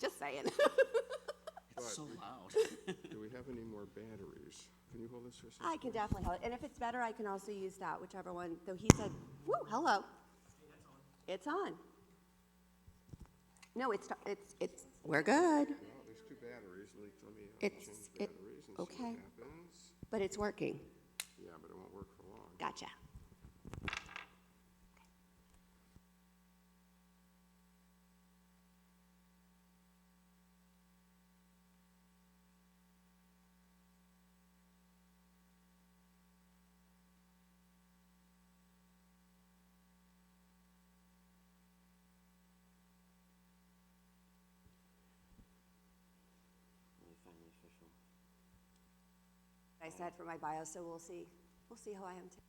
Just saying. It's so loud. Do we have any more batteries? Can you hold this for a second? I can definitely hold it. And if it's better, I can also use that, whichever one. Though he said, woo, hello. It's on. No, we're good. Well, there's two batteries. Let me It's, change it, batteries and see okay. what happens. But it's working. Yeah, but it won't work for long. Gotcha. I said for my bio, so we'll see how I am today.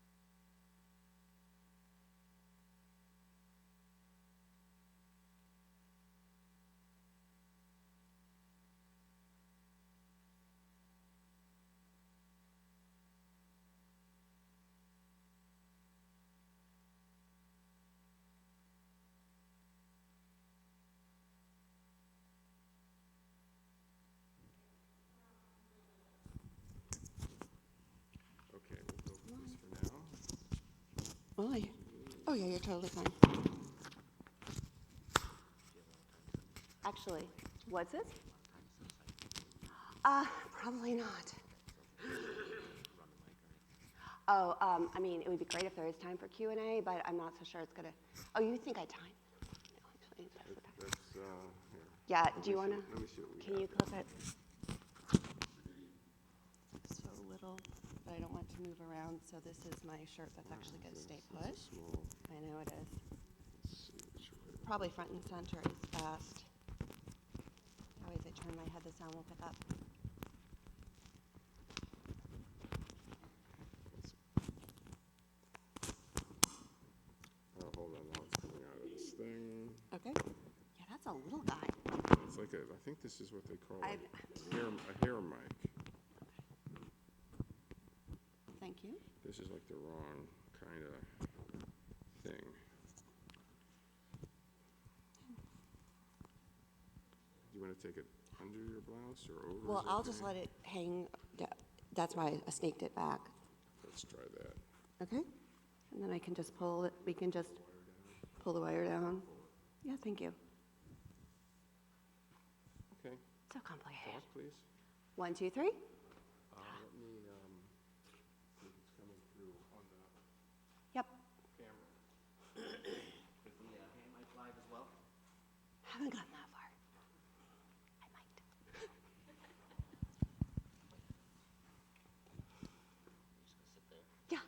Okay, we'll go with this for now. Oh yeah, you're totally fine. Actually, what's this? Probably not. Oh, I mean, it would be great if there is time for Q&A, but I'm not so sure it's gonna. Oh, you think I time? No, actually, that's the time. That's, here. Yeah. Let Do you me see- wanna? Let me see what we Can have you here. clip it? So little, but I don't want to move around. So this is my shirt that's actually gonna stay put. It's small. I know it is. Let's see which way. Probably front and center is best. That way, as I turn my head, the sound will pick up. Oh, hold on, now it's coming out of this thing. Okay. Yeah, that's a little guy. It's like I think this is what they call I- a hair mic. Thank you. This is like the wrong kind of thing. Do you want to take it under your blouse or over? Well, Is that I'll okay? just let it hang. That's why I snaked it back. Let's try that. Okay. And then I can just pull it. We can just pull the wire down. Yeah, thank you. Okay, So complicated. talk please. 1, 2, 3. Let me, see if it's coming through on the Yep. camera. Is the hand mic live as well? Haven't gotten that far. I might. Just gonna sit there. Yeah.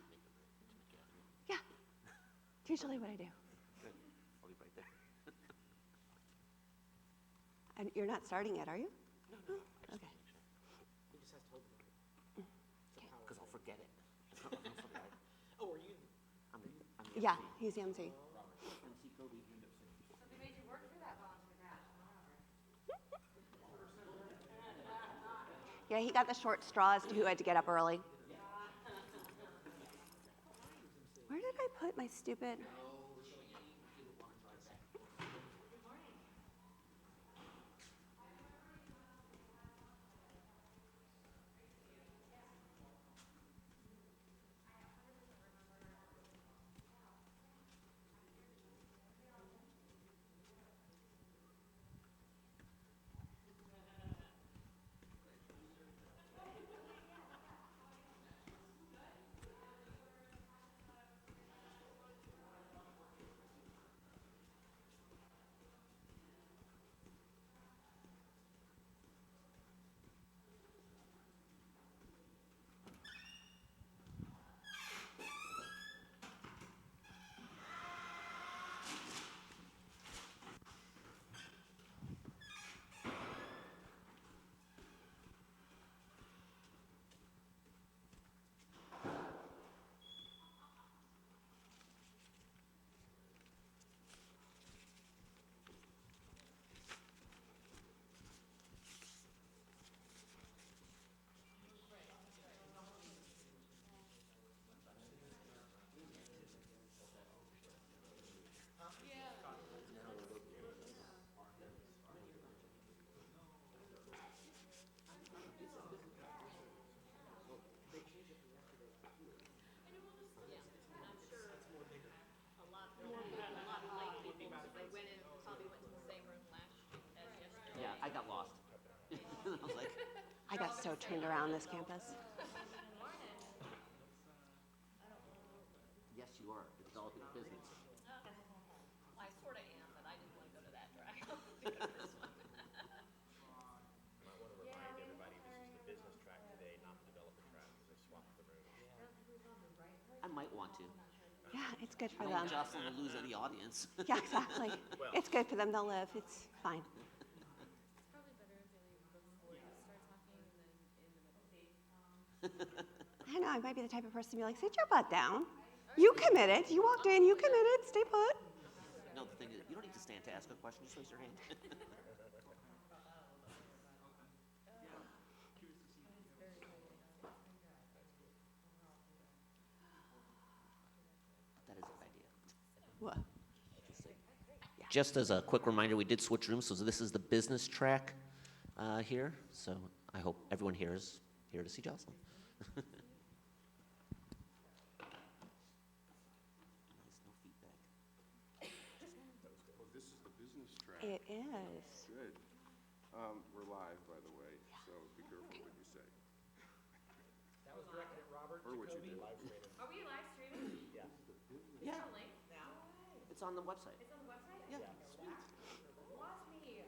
Make it out of me. Yeah. It's usually what I do. Good. I'll be right there. And you're not starting yet, are you? No. Okay. He just has to hold it. Because I'll forget it. I'll forget it. Oh, are you? I'm the Yeah, MC. he's the MC. MC Cody, you end up singing. So they made you work for that volunteer match. Yeah, he got the short straw as to who had to get up early. Where did I put my stupid? I got lost. I was like, I got so turned around this campus. yes, you are. It's all your business. I sort of am, but I didn't want to go to that track. Because this one. Might want to remind everybody this is the business track today, not the developer track, because they swapped the rooms. I might want to. Yeah, it's good for I them. don't want Jocelyn to lose any audience. Yeah, exactly. It's good for them. They'll live. It's fine. It's probably better if they leave before you start talking than in the middle. I don't know. I might be the type of person to be like, sit your butt down. You committed. You walked in. You committed. Stay put. No, the thing is, you don't need to stand to ask a question. Just raise your hand. That is a good idea. What? Just as a quick reminder, we did switch rooms, so this is the business track here. So I hope everyone here is here to see Jocelyn. Nice, no feedback. Oh, this is the business track. It is. Good. We're live, by the way, so be careful what you say. That was directed at Robert. Or what you do. Are we live streaming? Yeah, A link? it's on the website. It's on the website? Yeah. Watch me.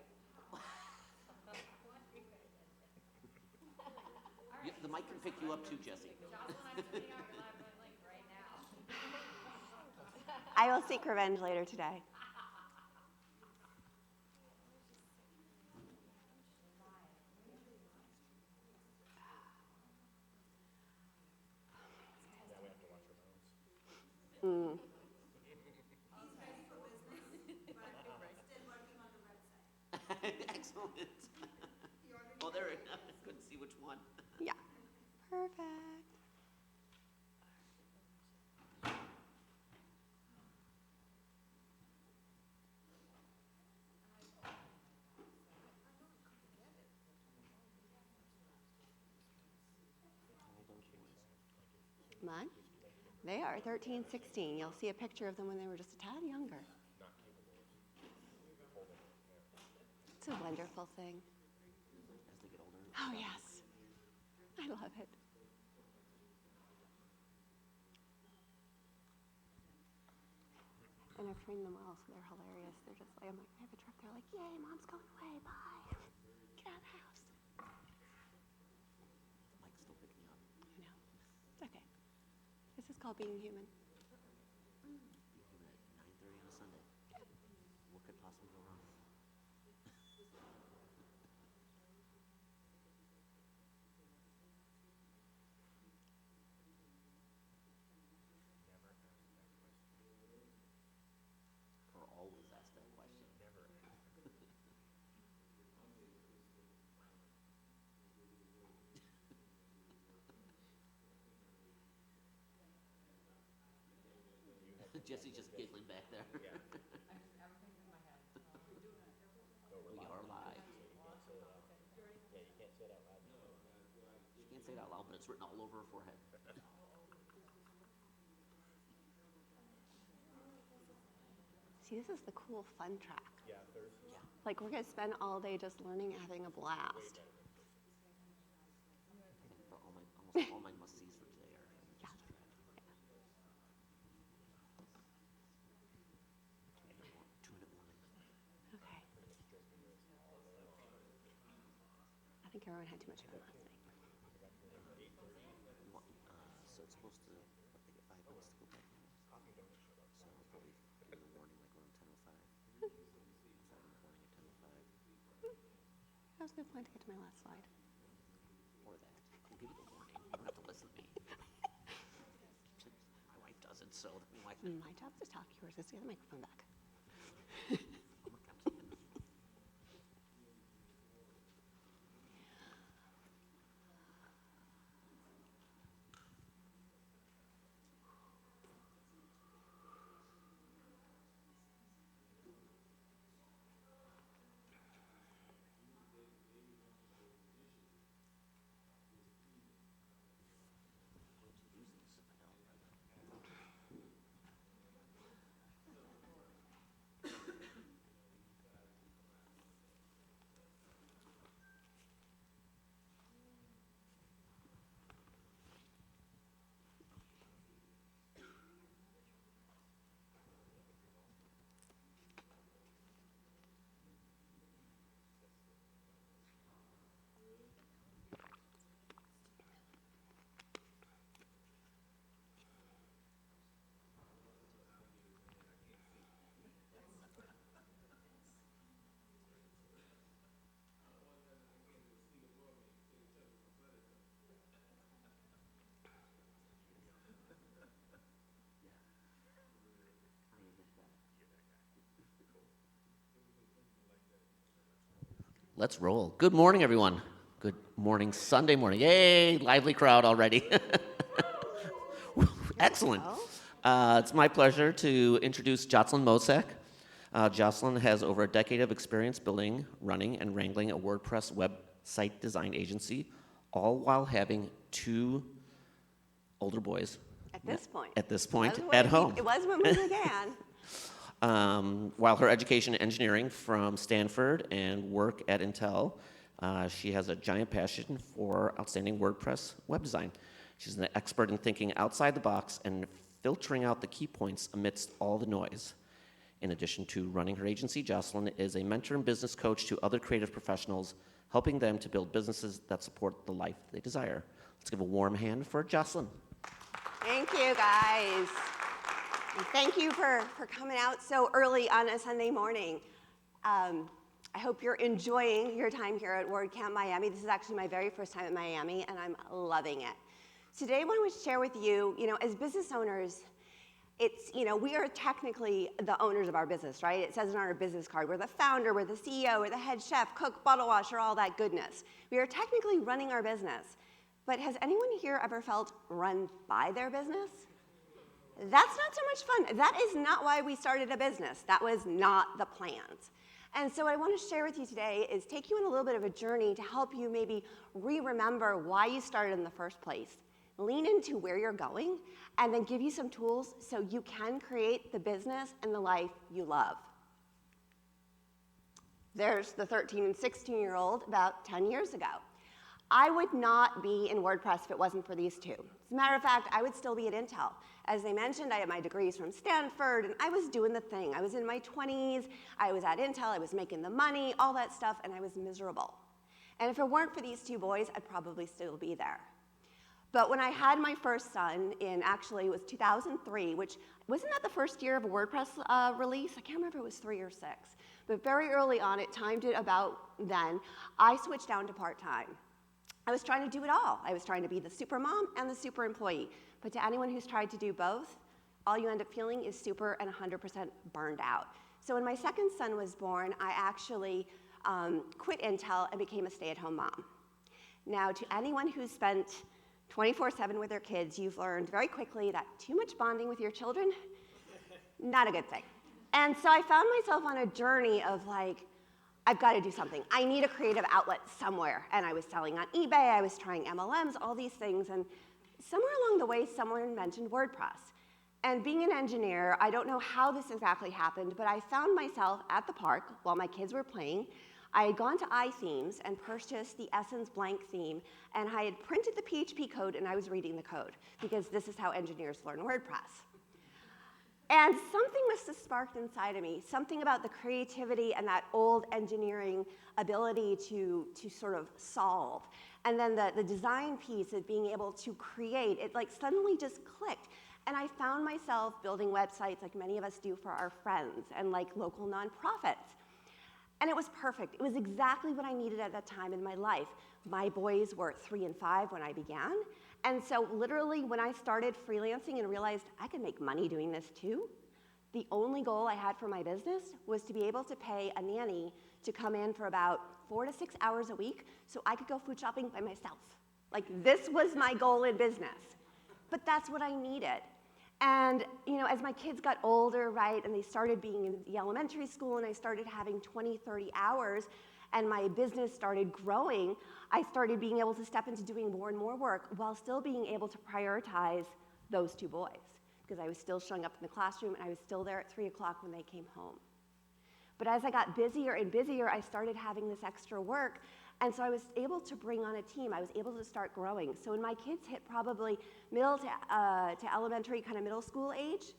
The mic can pick you up too, Jessie. Jocelyn, I'm sending out your live link right now. I will seek revenge later today. Mm. Excellent. Oh, there it is. I couldn't see which one. Yeah. Perfect. Mine? They are 13, 16. You'll see a picture of them when they were just a tad younger. It's a wonderful thing. As they get older. Oh, yes. I love it. And I've trained them well, so they're hilarious. They're just like, I'm like, I have a truck. They're like, yay, mom's going away. Bye. Get out of the house. The mic's still picking up. I know. It's okay. This is called being human. Being human at 9:30 on a Sunday. What could possibly go wrong? Or always ask that question. Never. Jessie's just giggling back there. We are live. Yeah, you can't say it out loud. She can't say it out loud, but it's written all over her forehead. See, this is the cool fun track. Yeah, Thursday. Yeah. Like, we're going to spend all day just learning, having a blast. But almost all my must-sees for today are in Yeah. this track. 2-minute warning. Okay. I think everyone had too much fun last night. So it's supposed to, what, they get 5 minutes to go back now? So I'll probably give them a warning like around 10:05. I'll give them a warning at 10:05. That was a good point to get to my last slide. Or that. I'll give you the warning. You don't have to listen to me. My wife doesn't, so my wife. My job is to talk. Yours is to get the microphone back. Let's roll. Good morning, everyone. Good morning, Sunday morning. Yay, lively crowd already. Excellent. It's my pleasure to introduce JOCELYN MOZAK. JOCELYN has over a decade of experience building, running, and wrangling a WordPress website design agency, all while having 2 older boys. At this point. At this point, It was at when home. It was when we began. While her education in engineering from Stanford and work at Intel, she has a giant passion for outstanding WordPress web design. She's an expert in thinking outside the box and filtering out the key points amidst all the noise. In addition to running her agency, JOCELYN is a mentor and business coach to other creative professionals, helping them to build businesses that support the life they desire. Let's give a warm hand for JOCELYN. Thank you, guys. And thank you for coming out so early on a Sunday morning. I hope you're enjoying your time here at WordCamp Miami. This is actually my very first time at Miami, and I'm loving it. Today, I want to share with you, as business owners, we are technically the owners of our business, right? It says it on our business card. We're the founder, we're the CEO, we're the head chef, cook, bottle washer, all that goodness. We are technically running our business. But has anyone here ever felt run by their business? That's not so much fun. That is not why we started a business. That was not the plans. And so what I want to share with you today is take you on a little bit of a journey to help you maybe remember why you started in the first place, lean into where you're going, and then give you some tools so you can create the business and the life you love. There's the 13 and 16-year-old about 10 years ago. I would not be in WordPress if it wasn't for these 2. As a matter of fact, I would still be at Intel. As they mentioned, I had my degrees from Stanford, and I was doing the thing. I was in my 20s, I was at Intel, I was making the money, all that stuff, and I was miserable. And if it weren't for these 2 boys, I'd probably still be there. But when I had my first son actually it was 2003, which, wasn't that the first year of a WordPress release? I can't remember if it was 3 or 6. But very early on, it timed it about then, I switched down to part-time. I was trying to do it all. I was trying to be the super mom and the super employee. But to anyone who's tried to do both, all you end up feeling is super and 100% burned out. So when my second son was born, I actually quit Intel and became a stay-at-home mom. Now, to anyone who's spent 24/7 with their kids, you've learned very quickly that too much bonding with your children, not a good thing. And so I found myself on a journey of I've got to do something. I need a creative outlet somewhere. And I was selling on eBay, I was trying MLMs, all these things. And somewhere along the way, someone mentioned WordPress. And being an engineer, I don't know how this exactly happened, but I found myself at the park while my kids were playing. I had gone to iThemes and purchased the Essence blank theme, and I had printed the PHP code, and I was reading the code, because this is how engineers learn WordPress. And something must have sparked inside of me, something about the creativity and that old engineering ability to sort of solve. And then the design piece of being able to create, it suddenly just clicked. And I found myself building websites like many of us do for our friends and local nonprofits. And it was perfect. It was exactly what I needed at that time in my life. My boys were 3 and 5 when I began. And so literally when I started freelancing and realized I could make money doing this too, the only goal I had for my business was to be able to pay a nanny to come in for about 4 to 6 hours a week so I could go food shopping by myself. This was my goal in business. But that's what I needed. And as my kids got older, right, and they started being in the elementary school and I started having 20, 30 hours, and my business started growing, I started being able to step into doing more and more work while still being able to prioritize those 2 boys, because I was still showing up in the classroom and I was still there at 3 o'clock when they came home. But as I got busier and busier, I started having this extra work, and so I was able to bring on a team. I was able to start growing. So when my kids hit probably middle to elementary, kind of middle school age,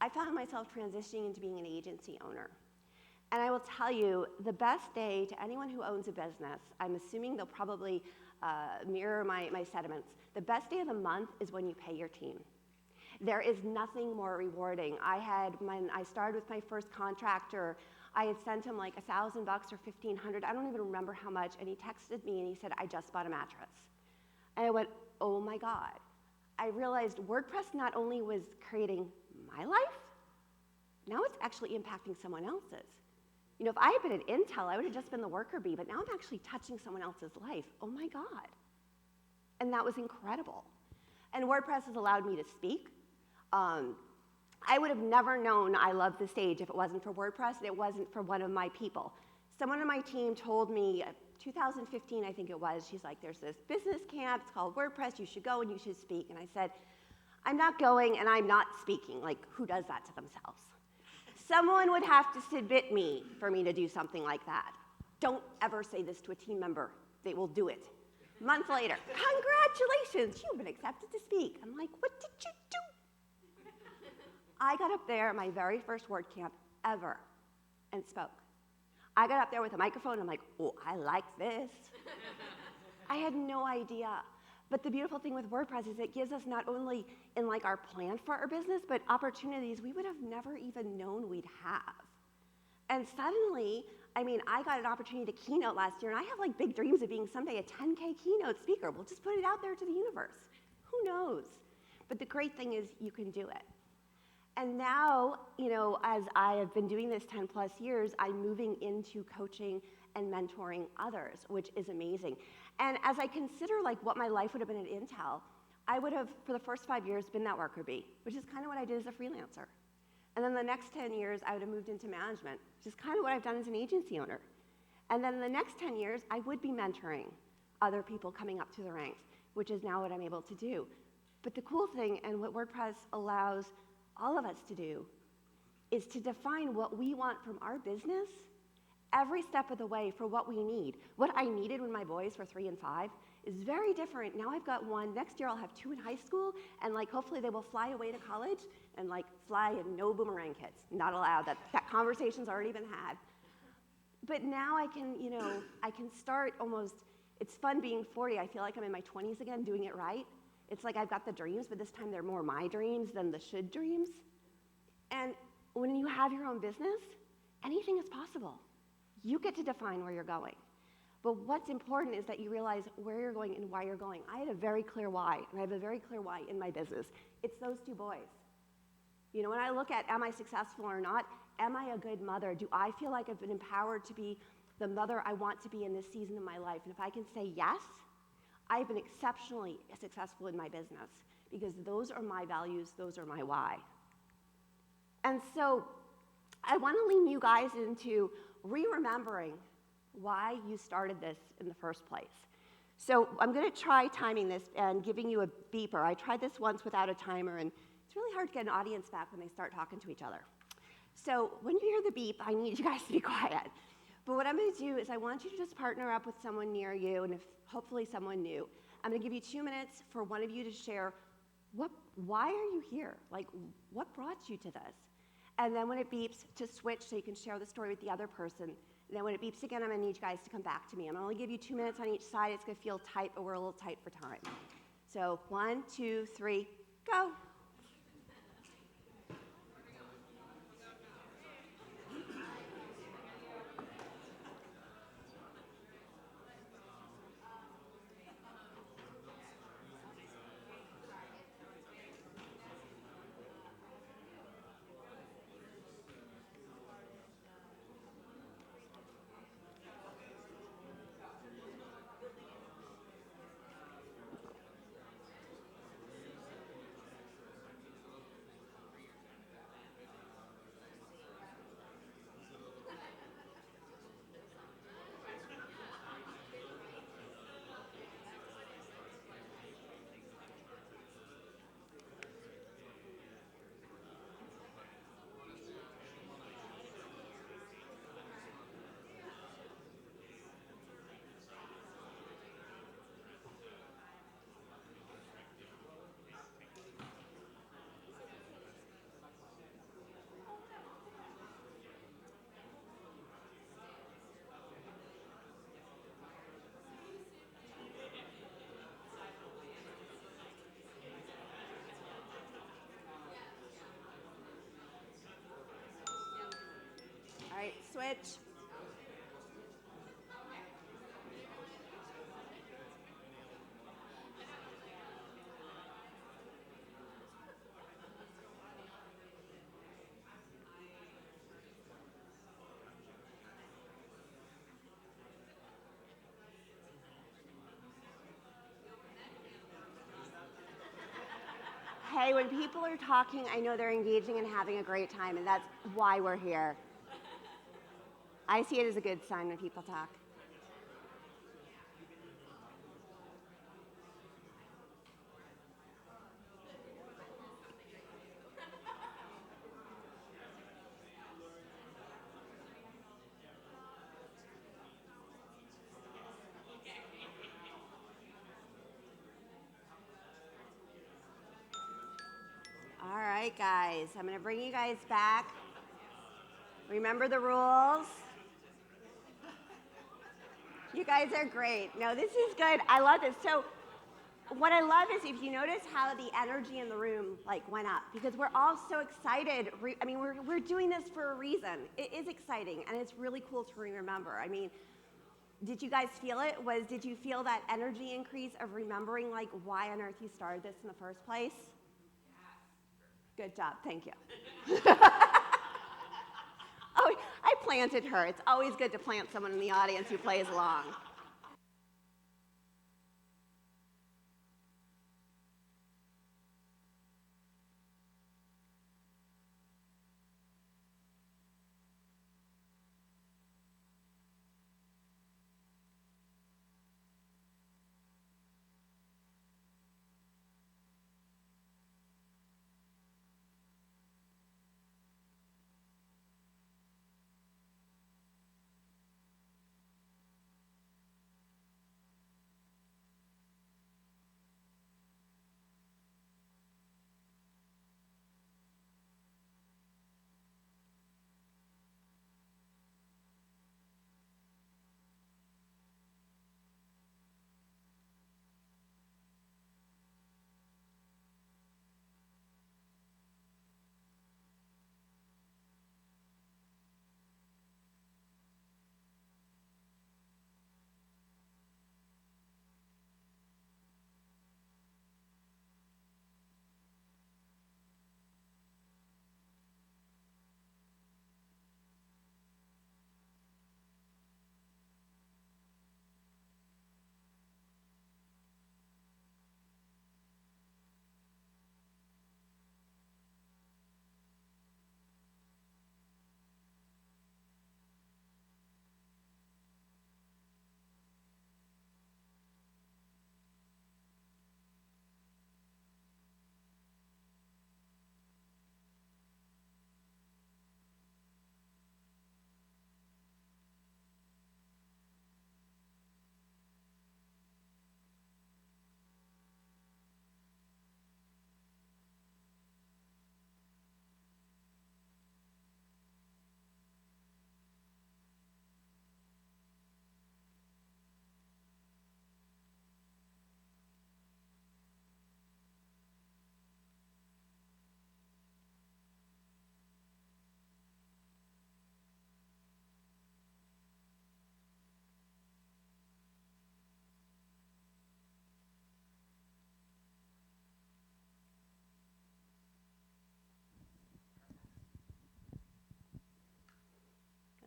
I found myself transitioning into being an agency owner. And I will tell you, the best day to anyone who owns a business, I'm assuming they'll probably mirror my sentiments, the best day of the month is when you pay your team. There is nothing more rewarding. When I started with my first contractor, I had sent him $1,000 or $1,500, I don't even remember how much, and he texted me and he said, I just bought a mattress. And I went, oh my God. I realized WordPress not only was creating my life, now it's actually impacting someone else's. You know, if I had been at Intel, I would have just been the worker bee, but now I'm actually touching someone else's life. Oh my God. And that was incredible. And WordPress has allowed me to speak. I would have never known I loved the stage if it wasn't for WordPress and it wasn't for one of my people. Someone on my team told me, 2015 I think it was, she's like, there's this business camp, it's called WordPress, you should go and you should speak. And I said, I'm not going and I'm not speaking. Like, who does that to themselves? Someone would have to submit me for me to do something like that. Don't ever say this to a team member. They will do it. A month later, congratulations, you've been accepted to speak. I'm like, what did you do? I got up there, my very first WordCamp ever, and spoke. I got up there with a microphone, I'm like, oh, I like this. I had no idea. But the beautiful thing with WordPress is it gives us not only in like our plan for our business, but opportunities we would have never even known we'd have. And suddenly, I mean, I got an opportunity to keynote last year, and I have like big dreams of being someday a 10K keynote speaker. We'll just put it out there to the universe. Who knows? But the great thing is you can do it. And now, you know, as I have been doing this 10 plus years, I'm moving into coaching and mentoring others, which is amazing. And as I consider like what my life would have been at Intel, I would have, for the first 5 years, been that worker bee, which is kind of what I did as a freelancer. And then the next 10 years, I would have moved into management, which is kind of what I've done as an agency owner. And then the next 10 years, I would be mentoring other people coming up through the ranks, which is now what I'm able to do. But the cool thing, and what WordPress allows all of us to do, is to define what we want from our business every step of the way for what we need. What I needed when my boys were 3 and 5 is very different. Now I've got one. Next year I'll have 2 in high school, and like hopefully they will fly away to college and like fly and no boomerang kits. Not allowed. That conversation's already been had. But now I can, you know, I can start almost, it's fun being 40. I feel like I'm in my 20s again doing it right. It's like I've got the dreams, but this time they're more my dreams than the should dreams. And when you have your own business, anything is possible. You get to define where you're going. But what's important is that you realize where you're going and why you're going. I had a very clear why, and I have a very clear why in my business. It's those 2 boys. You know, when I look at am I successful or not, am I a good mother? Do I feel like I've been empowered to be the mother I want to be in this season of my life? And if I can say yes, I've been exceptionally successful in my business because those are my values, those are my why. And so I want to lean you guys into re-remembering why you started this in the first place. So I'm going to try timing this and giving you a beeper. I tried this once without a timer, and it's really hard to get an audience back when they start talking to each other. So when you hear the beep, I need you guys to be quiet. But what I'm going to do is I want you to just partner up with someone near you, and if hopefully someone new. I'm going to give you 2 minutes for one of you to share why are you here? Like, what brought you to this? And then when it beeps, to switch so you can share the story with the other person. And then when it beeps again, I'm going to need you guys to come back to me. I'm going to only give you 2 minutes on each side. It's going to feel tight, but we're a little tight for time. So 1, 2, 3, go. All right, switch. when people are talking, I know they're engaging and having a great time, and that's why we're here. I see it as a good sign when people talk. All right, guys, I'm going to bring you guys back. Remember the rules. You guys are great. No, this is good. I love this. So what I love is if you notice how the energy in the room like went up, because we're all so excited. I mean, we're doing this for a reason. It is exciting, and it's really cool to remember. I mean, did you guys feel it? Did you feel that energy increase of remembering like why on earth you started this in the first place? Good job. Thank you. Oh, I planted her. It's always good to plant someone in the audience who plays along.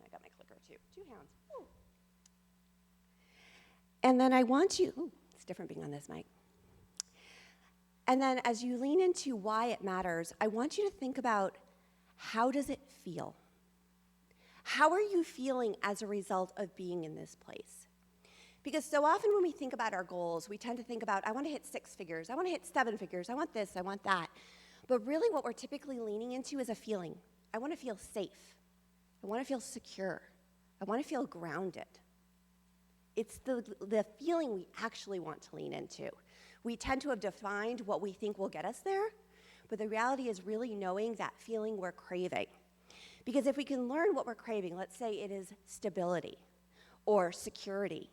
I got my clicker too. 2 hands. Ooh. And then I want you, ooh, it's different being on this mic. And then as you lean into why it matters, I want you to think about how does it feel? How are you feeling as a result of being in this place? Because so often when we think about our goals, we tend to think about, I want to hit 6 figures, I want to hit 7 figures, I want this, I want that. But really what we're typically leaning into is a feeling. I want to feel safe. I want to feel secure. I want to feel grounded. It's the feeling we actually want to lean into. We tend to have defined what we think will get us there, but the reality is really knowing that feeling we're craving. Because if we can learn what we're craving, let's say it is stability or security,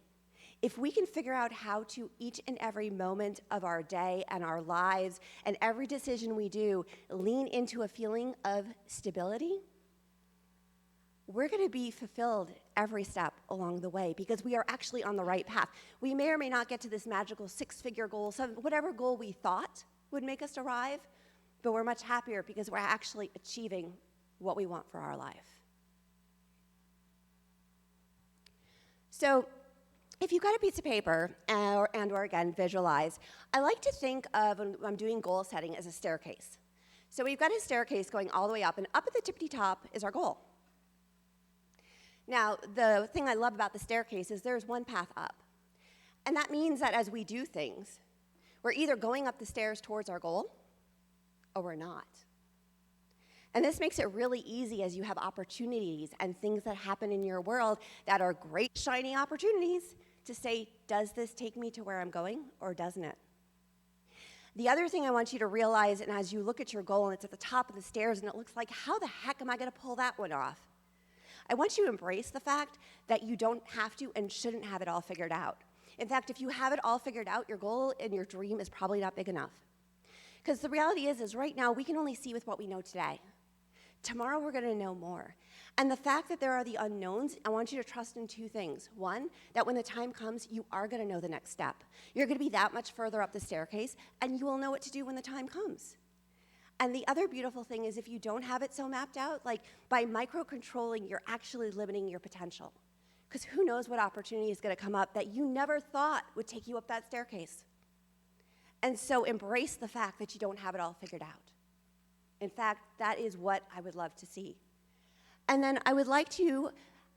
if we can figure out how to each and every moment of our day and our lives and every decision we do lean into a feeling of stability, we're going to be fulfilled every step along the way because we are actually on the right path. We may or may not get to this magical 6-figure goal, whatever goal we thought would make us arrive, but we're much happier because we're actually achieving what we want for our life. So if you've got a piece of paper or again, visualize, I like to think of when I'm doing goal setting as a staircase. So we've got a staircase going all the way up, and up at the tippity top is our goal. Now, the thing I love about the staircase is there's one path up. And that means that as we do things, we're either going up the stairs towards our goal or we're not. And this makes it really easy as you have opportunities and things that happen in your world that are great, shiny opportunities to say, does this take me to where I'm going or doesn't it? The other thing I want you to realize, and as you look at your goal and it's at the top of the stairs and it looks like, how the heck am I going to pull that one off? I want you to embrace the fact that you don't have to and shouldn't have it all figured out. In fact, if you have it all figured out, your goal and your dream is probably not big enough. Because the reality is right now we can only see with what we know today. Tomorrow we're going to know more. And the fact that there are the unknowns, I want you to trust in two things. One, that when the time comes, you are going to know the next step. You're going to be that much further up the staircase, and you will know what to do when the time comes. And the other beautiful thing is if you don't have it so mapped out, like by micro-controlling, you're actually limiting your potential. Because who knows what opportunity is going to come up that you never thought would take you up that staircase. And so embrace the fact that you don't have it all figured out. In fact, that is what I would love to see. And then I would like to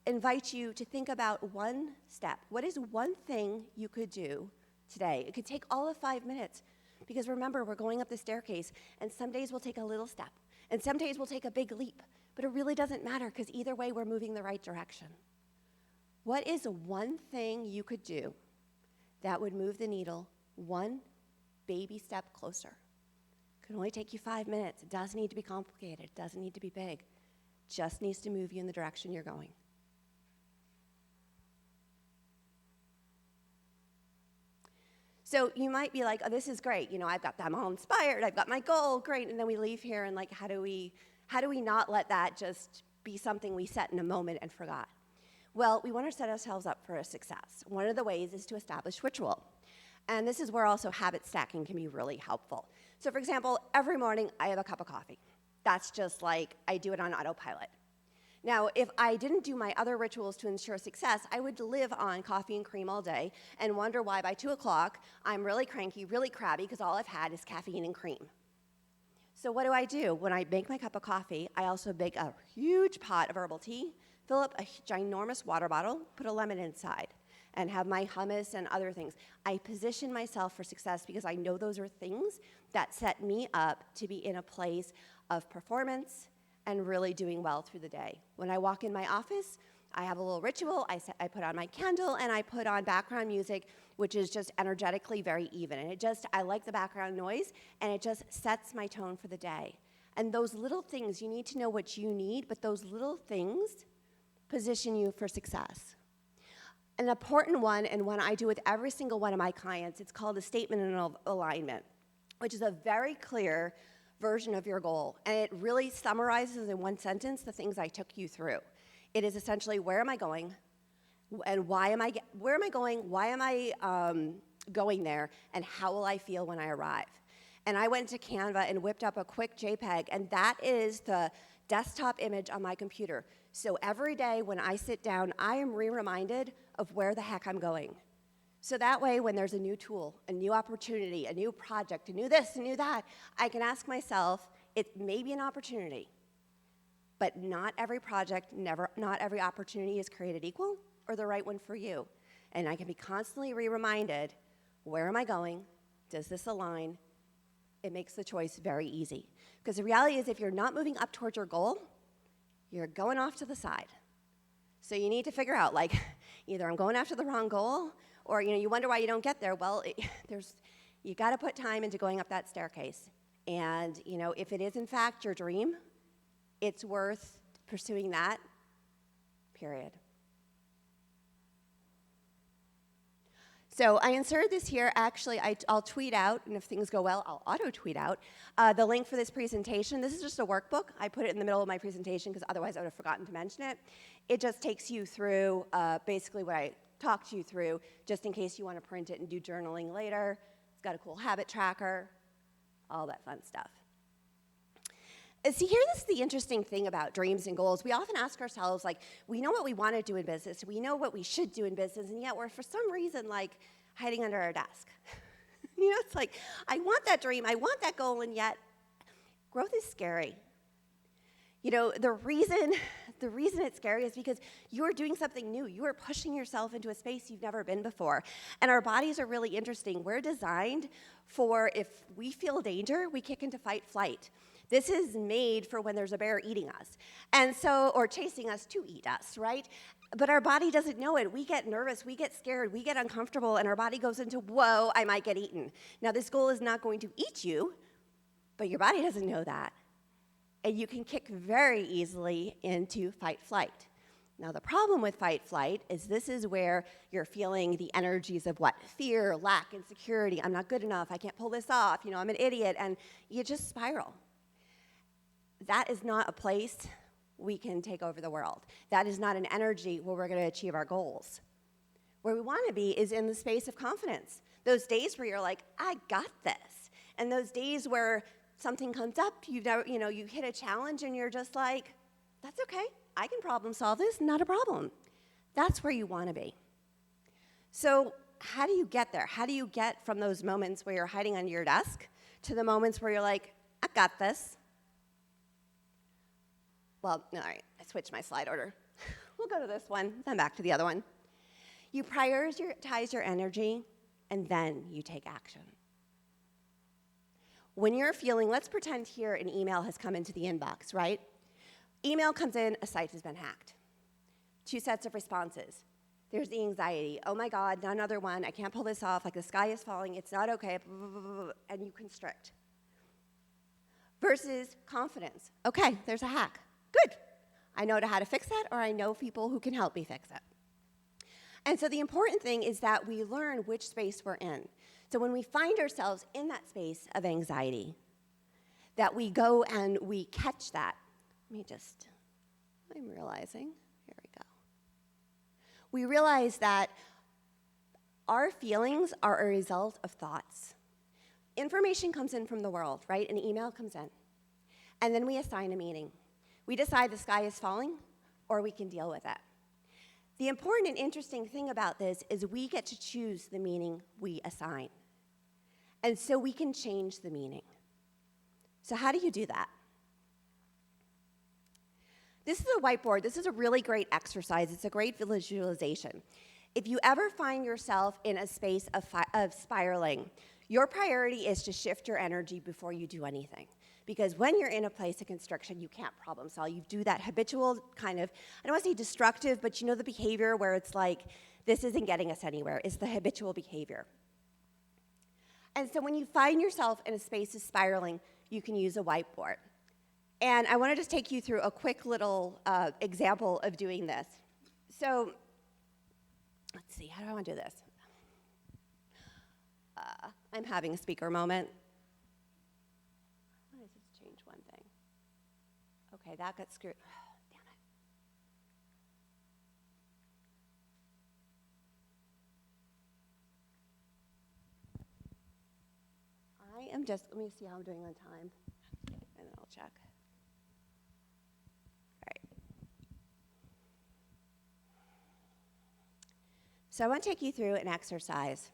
invite you to think about one step. What is one thing you could do today? It could take all of 5 minutes. Because remember, we're going up the staircase, and some days we'll take a little step, and some days we'll take a big leap. But it really doesn't matter, because either way, we're moving the right direction. What is one thing you could do that would move the needle one baby step closer? It can only take you 5 minutes. It doesn't need to be complicated. It doesn't need to be big. It just needs to move you in the direction you're going. So you might be like, oh, this is great. You know, I'm all inspired. I've got my goal. Great. And then we leave here and like, how do we not let that just be something we set in a moment and forgot? Well, we want to set ourselves up for a success. One of the ways is to establish ritual. And this is where also habit stacking can be really helpful. So for example, every morning I have a cup of coffee. That's just like, I do it on autopilot. Now, if I didn't do my other rituals to ensure success, I would live on coffee and cream all day and wonder why by 2 o'clock I'm really cranky, really crabby, because all I've had is caffeine and cream. So what do? When I make my cup of coffee, I also bake a huge pot of herbal tea, fill up a ginormous water bottle, put a lemon inside, and have my hummus and other things. I position myself for success because I know those are things that set me up to be in a place of performance and really doing well through the day. When I walk in my office, I have a little ritual. I put on my candle and I put on background music, which is just energetically very even. And I like the background noise, and it just sets my tone for the day. And those little things, you need to know what you need, but those little things position you for success. An important one, and one I do with every single one of my clients, it's called a statement of alignment, which is a very clear version of your goal. And it really summarizes in one sentence the things I took you through. It is essentially, where am I going? And where am I going? Why am I going there? And how will I feel when I arrive? And I went to Canva and whipped up a quick JPEG, and that is the desktop image on my computer. So every day when I sit down, I am reminded of where the heck I'm going. So that way, when there's a new tool, a new opportunity, a new project, a new this, a new that, I can ask myself, it may be an opportunity, but not every project, not every opportunity is created equal or the right one for you. And I can be constantly reminded, where am I going? Does this align? It makes the choice very easy. Because the reality is, if you're not moving up towards your goal, you're going off to the side. So you need to figure out, like, either I'm going after the wrong goal, or you wonder why you don't get there. Well, you got to put time into going up that staircase. And if it is in fact your dream, it's worth pursuing that, period. So I inserted this here. Actually, I'll tweet out, and if things go well, I'll auto-tweet out the link for this presentation. This is just a workbook. I put it in the middle of my presentation because otherwise I would have forgotten to mention it. It just takes you through basically what I talked you through, just in case you want to print it and do journaling later. It's got a cool habit tracker, all that fun stuff. See, here, this is the interesting thing about dreams and goals. We often ask ourselves, like, we know what we want to do in business, we know what we should do in business, and yet we're, for some reason, like, hiding under our desk. You know, it's like, I want that dream, I want that goal, and yet growth is scary. You know, the reason it's scary is because you're doing something new. You are pushing yourself into a space you've never been before. And our bodies are really interesting. We're designed for, if we feel danger, we kick into fight, flight. This is made for when there's a bear eating us, and so, or chasing us to eat us, right? But our body doesn't know it. We get nervous, we get scared, we get uncomfortable, and our body goes into, whoa, I might get eaten. Now, this goal is not going to eat you, but your body doesn't know that. And you can kick very easily into fight, flight. Now, the problem with fight, flight is this is where you're feeling the energies of what? Fear, lack, insecurity. I'm not good enough. I can't pull this off. You know, I'm an idiot. And you just spiral. That is not a place we can take over the world. That is not an energy where we're going to achieve our goals. Where we want to be is in the space of confidence. Those days where you're like, I got this. And those days where something comes up, you hit a challenge and you're just like, that's okay. I can problem solve this, not a problem. That's where you want to be. So how do you get there? How do you get from those moments where you're hiding under your desk to the moments where you're like, I got this? Well, all right, I switched my slide order. We'll go to this one, then back to the other one. You prioritize your energy, and then you take action. When you're feeling, let's pretend here an email has come into the inbox, right? Email comes in, a site has been hacked. 2 sets of responses. There's the anxiety. Oh my God, not another one. I can't pull this off. Like the sky is falling. It's not okay. And you constrict. Versus confidence. Okay, there's a hack. Good. I know how to fix that, or I know people who can help me fix it. And so the important thing is that we learn which space we're in. So when we find ourselves in that space of anxiety, that we go and we catch that. I'm realizing, here we go. We realize that our feelings are a result of thoughts. Information comes in from the world, right? An email comes in. And then we assign a meaning. We decide the sky is falling, or we can deal with it. The important and interesting thing about this is we get to choose the meaning we assign. And so we can change the meaning. So how do you do that? This is a whiteboard. This is a really great exercise. It's a great visualization. If you ever find yourself in a space of spiraling, your priority is to shift your energy before you do anything. Because when you're in a place of constriction, you can't problem solve. You do that habitual kind of, I don't want to say destructive, but you know the behavior where it's like, this isn't getting us anywhere. It's the habitual behavior. And so when you find yourself in a space of spiraling, you can use a whiteboard. And I want to just take you through a quick little example of doing this. So let's see, how do I want to do this? I'm having a speaker moment. Why does this change one thing? Okay, that got screwed. Damn it. Let me see how I'm doing on time, and then I'll check. All right. So I want to take you through an exercise.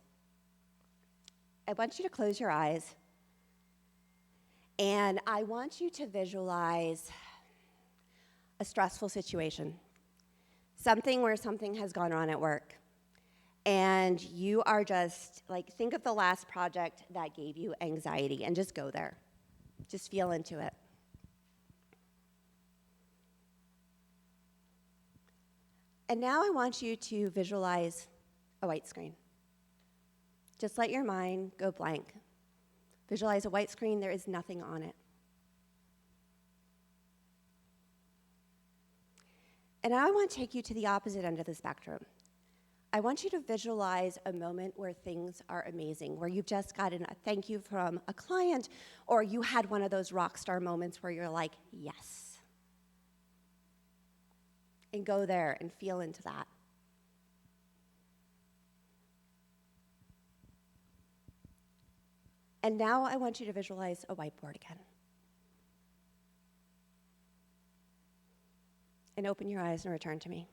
I want you to close your eyes, and I want you to visualize a stressful situation, something where something has gone on at work, and you are just, like, think of the last project that gave you anxiety, and just go there. Just feel into it. And now I want you to visualize a white screen. Just let your mind go blank. Visualize a white screen, there is nothing on it. And now I want to take you to the opposite end of the spectrum. I want you to visualize a moment where things are amazing, where you've just gotten a thank you from a client, or you had one of those rock star moments where you're like, yes. And go there and feel into that. And now I want you to visualize a whiteboard again. and open your eyes and return to me.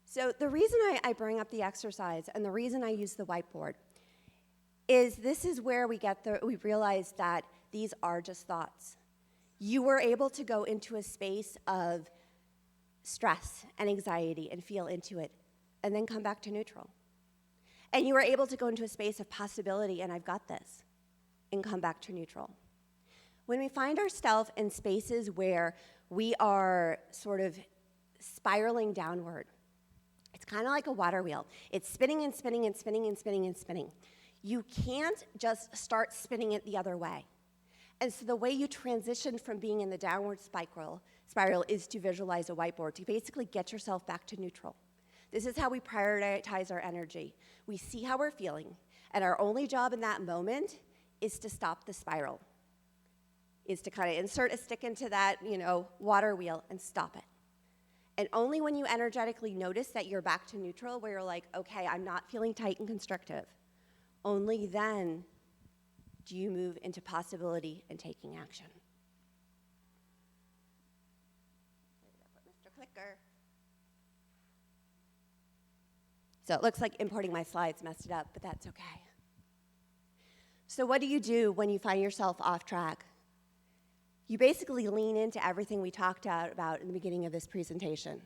So the reason I bring up the exercise and the reason I use the whiteboard is this is where we realize that these are just thoughts. You were able to go into a space of stress and anxiety and feel into it, and then come back to neutral. And you were able to go into a space of possibility, and I've got this, and come back to neutral. When we find ourselves in spaces where we are sort of spiraling downward, it's kind of like a water wheel. It's spinning and spinning and spinning and spinning and spinning. You can't just start spinning it the other way. And so the way you transition from being in the downward spiral is to visualize a whiteboard, to basically get yourself back to neutral. This is how we prioritize our energy. We see how we're feeling, and our only job in that moment is to stop the spiral, is to kind of insert a stick into that, water wheel and stop it. And only when you energetically notice that you're back to neutral, where you're like, okay, I'm not feeling tight and constrictive, only then do you move into possibility and taking action. Mr. Clicker. So it looks like importing my slides messed it up, but that's okay. So what do you do when you find yourself off track? You basically lean into everything we talked about in the beginning of this presentation.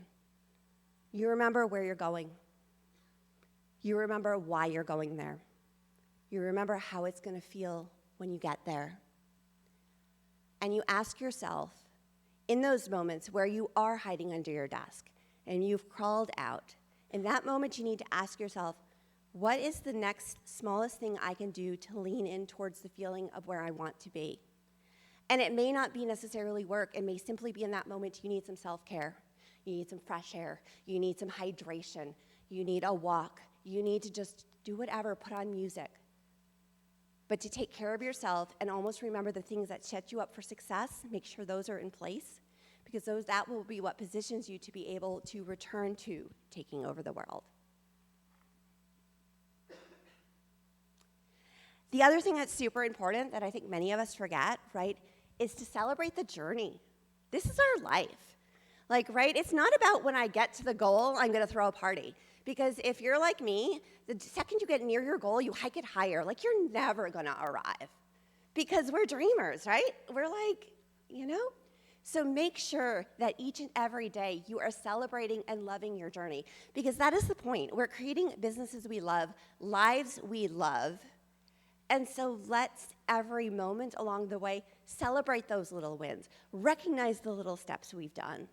You remember where you're going. You remember why you're going there. You remember how it's going to feel when you get there. And you ask yourself, in those moments where you are hiding under your desk and you've crawled out, in that moment you need to ask yourself, what is the next smallest thing I can do to lean in towards the feeling of where I want to be? And it may not be necessarily work. It may simply be in that moment you need some self-care. You need some fresh air. You need some hydration. You need a walk. You need to just do whatever, put on music. But to take care of yourself and almost remember the things that set you up for success, make sure those are in place, because that will be what positions you to be able to return to taking over the world. The other thing that's super important that I think many of us forget, right, is to celebrate the journey. This is our life. It's not about when I get to the goal, I'm gonna throw a party. Because if you're like me, the second you get near your goal, you hike it higher. You're never gonna arrive. Because we're dreamers, right? We're So make sure that each and every day you are celebrating and loving your journey. Because that is the point. We're creating businesses we love, lives we love. And so let's, every moment along the way, celebrate those little wins. Recognize the little steps we've done.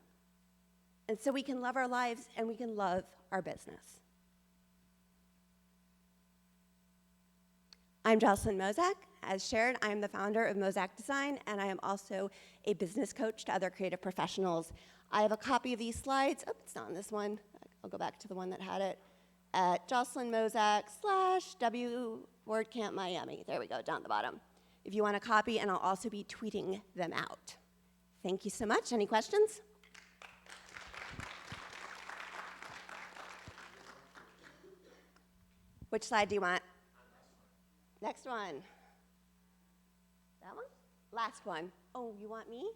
And so we can love our lives and we can love our business. I'm JOCELYN MOZAK. As shared, I am the founder of MOZAK Design, and I am also a business coach to other creative professionals. I have a copy of these slides. Oh, it's not on this one. I'll go back to the one that had it. At JOCELYN MOZAK / WORDCAMP Miami. There we go, down at the bottom. If you want a copy, and I'll also be tweeting them out. Thank you so much. Any questions? Which slide do you want? Next one. That one? Last one. Oh, you want me?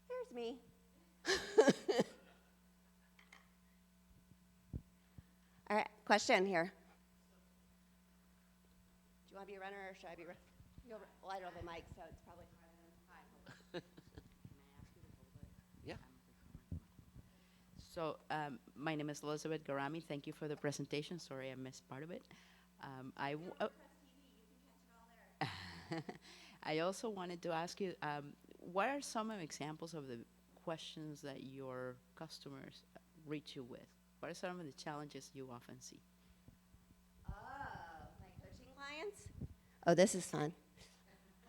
Here's me. All right, question here. Do you want to be a runner or should I be a runner? Well, I don't have a mic, so it's probably fine. Yeah. So my name is Elizabeth Garami. Thank you for the presentation. Sorry I missed part of it. I also wanted to ask you, what are some examples of the questions that your customers reach you with? What are some of the challenges you often see? Oh, my coaching clients? Oh, this is fun.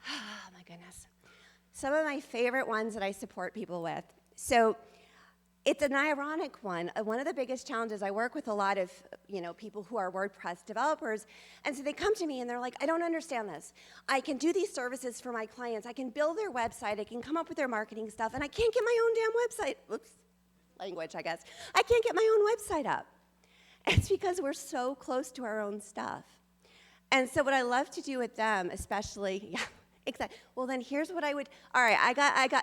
Oh, my goodness. Some of my favorite ones that I support people with. So it's an ironic one. One of the biggest challenges, I work with a lot of people who are WordPress developers, and so they come to me and they're like, I don't understand this. I can do these services for my clients. I can build their website. I can come up with their marketing stuff, and I can't get my own damn website. Oops, language, I guess. I can't get my own website up. It's because we're so close to our own stuff. And so what I love to do with them, especially, exactly. Well, then here's what I would, all right,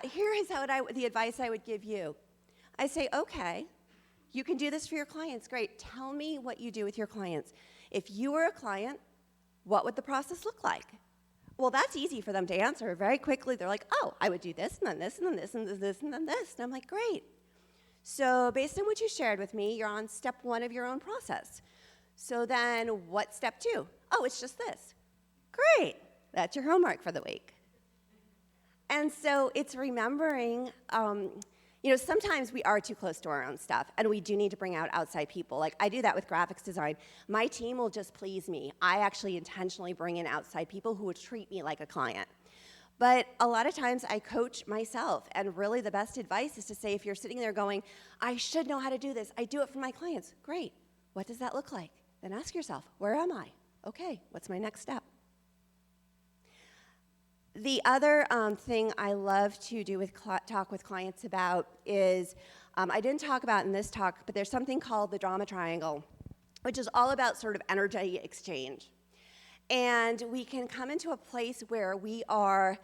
here is the advice I would give you. I say, okay, you can do this for your clients, great. Tell me what you do with your clients. If you were a client, what would the process look like? Well, that's easy for them to answer very quickly. They're like, oh, I would do this, and then this, and then this, and then this, and then this. And I'm like, great. So based on what you shared with me, you're on step 1 of your own process. So then what's step 2? Oh, it's just this. Great. That's your homework for the week. And so it's remembering, sometimes we are too close to our own stuff, and we do need to bring out outside people. Like, I do that with graphics design. My team will just please me. I actually intentionally bring in outside people who would treat me like a client. But a lot of times I coach myself, and really the best advice is to say, if you're sitting there going, I should know how to do this, I do it for my clients, great. What does that look like? Then ask yourself, where am I? Okay, what's my next step? The other thing I love to do with talk with clients about is, I didn't talk about in this talk, but there's something called the drama triangle, which is all about sort of energy exchange. And we can come into a place where we are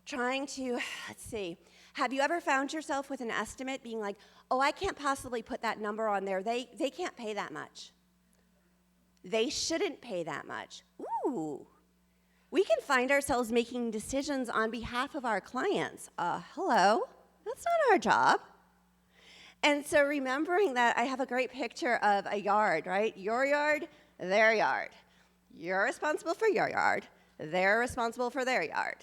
trying to, let's see, have you ever found yourself with an estimate being like, oh, I can't possibly put that number on there. They can't pay that much. They shouldn't pay that much. Ooh. We can find ourselves making decisions on behalf of our clients. Hello, that's not our job. And so remembering that, I have a great picture of a yard, right? Your yard, their yard. You're responsible for your yard. They're responsible for their yard.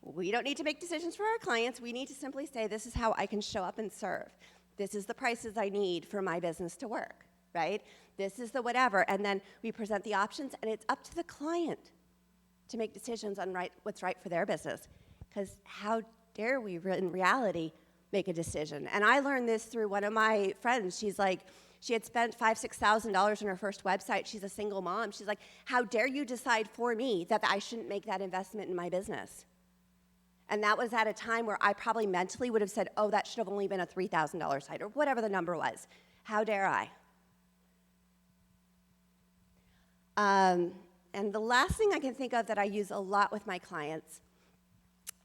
We don't need to make decisions for our clients. We need to simply say, this is how I can show up and serve. This is the prices I need for my business to work, right? This is the whatever. And then we present the options, and it's up to the client to make decisions on what's right for their business. Because how dare we, in reality, make a decision? And I learned this through one of my friends. She's like, she had spent $5,000, $6,000 on her first website. She's a single mom. She's like, how dare you decide for me that I shouldn't make that investment in my business? And that was at a time where I probably mentally would have said, oh, that should have only been a $3,000 site, or whatever the number was. How dare I? And the last thing I can think of that I use a lot with my clients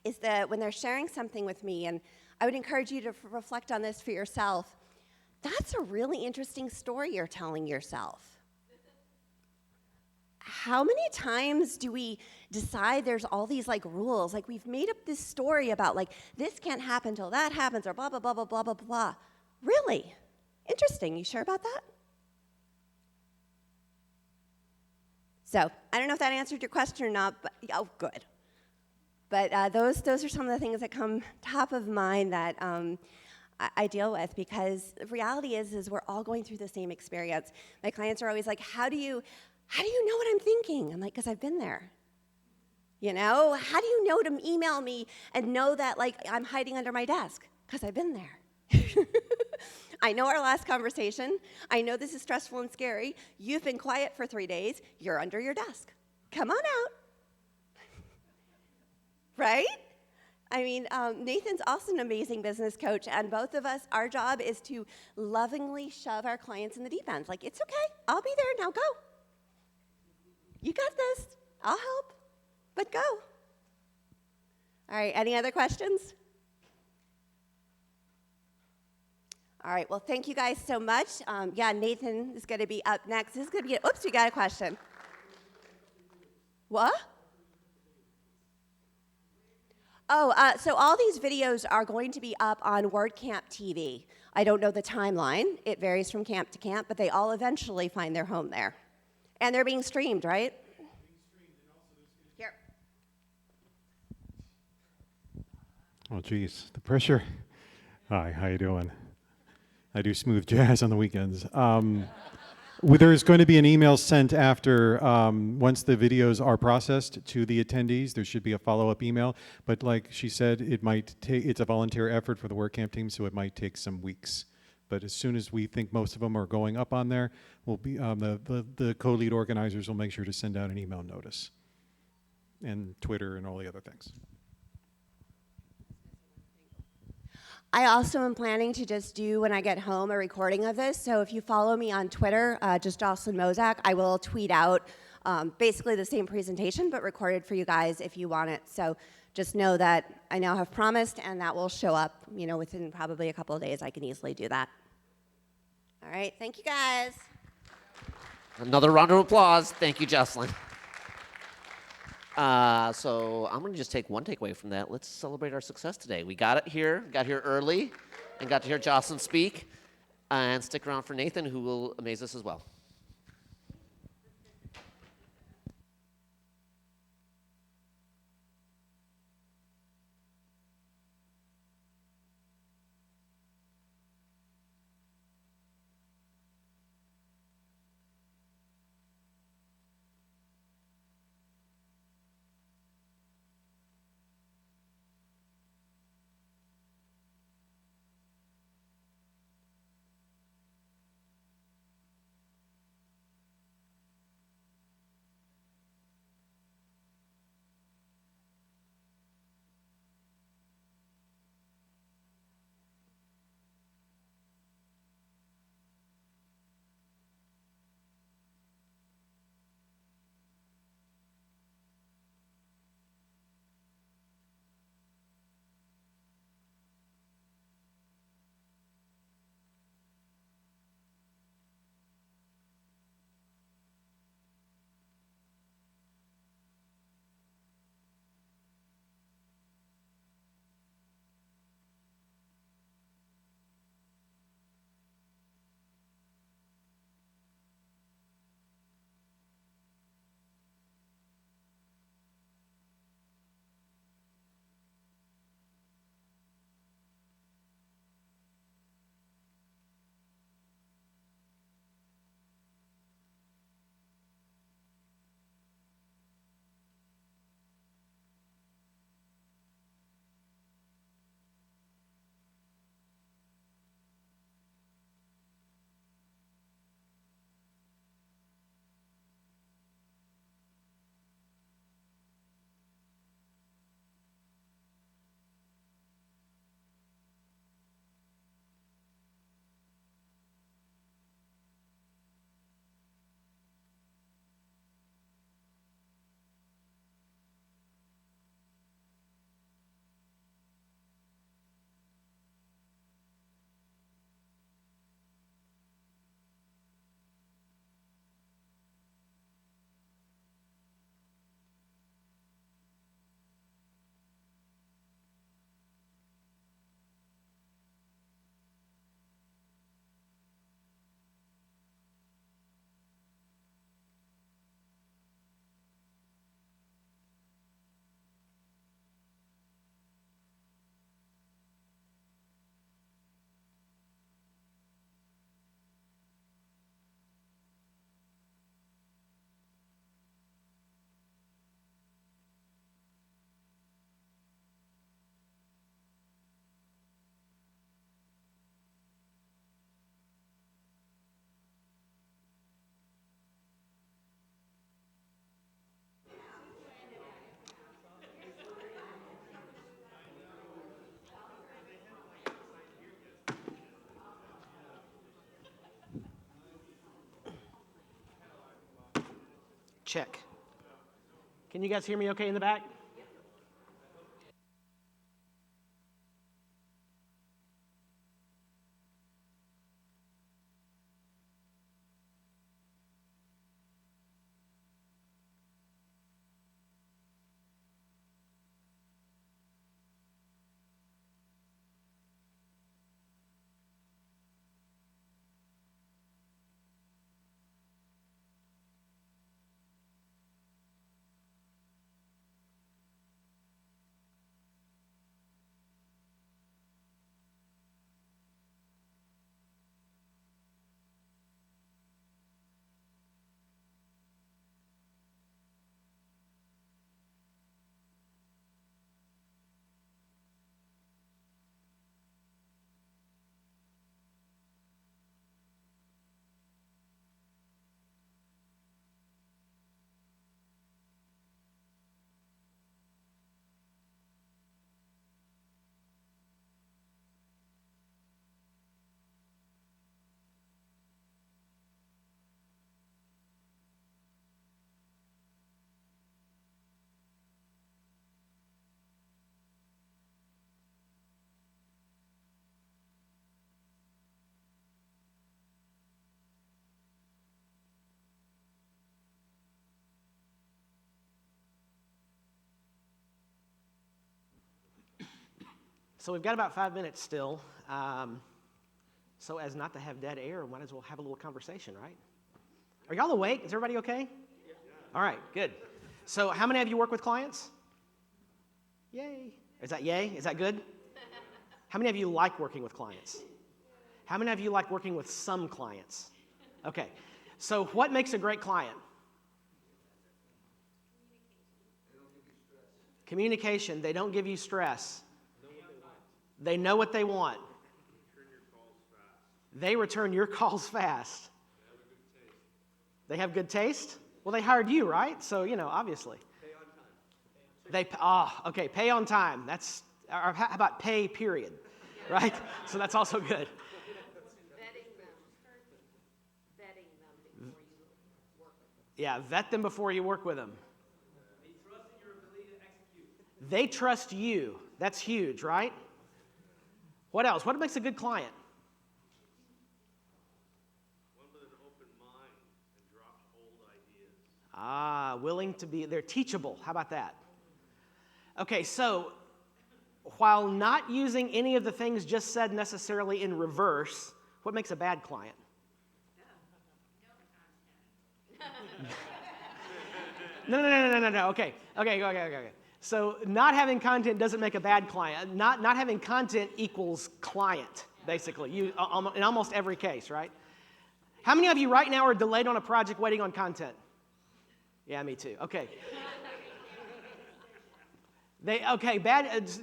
is that when they're sharing something with me, and I would encourage you to reflect on this for yourself, that's a really interesting story you're telling yourself. How many times do we decide there's all these like rules? Like, we've made up this story about like, this can't happen till that happens, or blah, blah, blah, blah, blah, blah, blah. Really? Interesting. You sure about that? So I don't know if that answered your question or not, but oh, good. But those are some of the things that come top of mind that I deal with, because the reality is we're all going through the same experience. My clients are always like, how do you know what I'm thinking? I'm like, because I've been there. You know, how do you know to email me and know that like I'm hiding under my desk? Because I've been there. I know our last conversation. I know this is stressful and scary. You've been quiet for 3 days. You're under your desk. Come on out. Right? I mean, Nathan's also an amazing business coach, and both of us, our job is to lovingly shove our clients in the deep end. Like, it's okay. I'll be there. Now go. You got this. I'll help. But go. All right, any other questions? All right, well, thank you guys so much. Yeah, Nathan is going to be up next. This is going to be, oops, we got a question. What? Oh, so all these videos are going to be up on WordCamp TV. I don't know the timeline. It varies from camp to camp, but they all eventually find their home there. And they're being streamed, right? Here. Oh, geez, the pressure. Hi, how you doing? I do smooth jazz on the weekends. There's going to be an email sent after, once the videos are processed to the attendees. There should be a follow-up email. But like she said, it's a volunteer effort for the WordCamp team, so it might take some weeks. But as soon as we think most of them are going up on there, we'll be the co-lead organizers will make sure to send out an email notice, and Twitter and all the other things. I also am planning to just do, when I get home, a recording of this. So if you follow me on Twitter, just JOCELYN MOZAK, I will tweet out basically the same presentation, but recorded for you guys if you want it. So just know that I now have promised, and that will show up, you know, within probably a couple of days. I can easily do that. All right, thank you guys. Another round of applause. Thank you, Jocelyn. So I'm going to just take one takeaway from that. Let's celebrate our success today. We got here early, and got to hear Jocelyn speak. And stick around for Nathan, who will amaze us as well. Check. Can you guys hear me okay in the back? So we've got about 5 minutes still. So as not to have dead air, might as well have a little conversation, right? Are y'all awake? Is everybody okay? All right, good. So how many of you work with clients? Yay. Is that yay? Is that good? How many of you like working with clients? How many of you like working with some clients? Okay. So what makes a great client? Communication. They don't give you stress. They know what they want. They return your calls fast. They have good taste? Well, they hired you, right? So, obviously. Okay, pay on time. That's, or how about pay, period? Right? So that's also good. Yeah, vet them before you work with them. They trust you. That's huge, right? What else? What makes a good client? One with an open mind and drops old ideas. Willing to be, they're teachable. How about that? Okay, so while not using any of the things just said necessarily in reverse, what makes a bad client? No. Okay. So not having content doesn't make a bad client. Not having content equals client, basically, in almost every case, right? How many of you right now are delayed on a project waiting on content? Yeah, me too. Okay.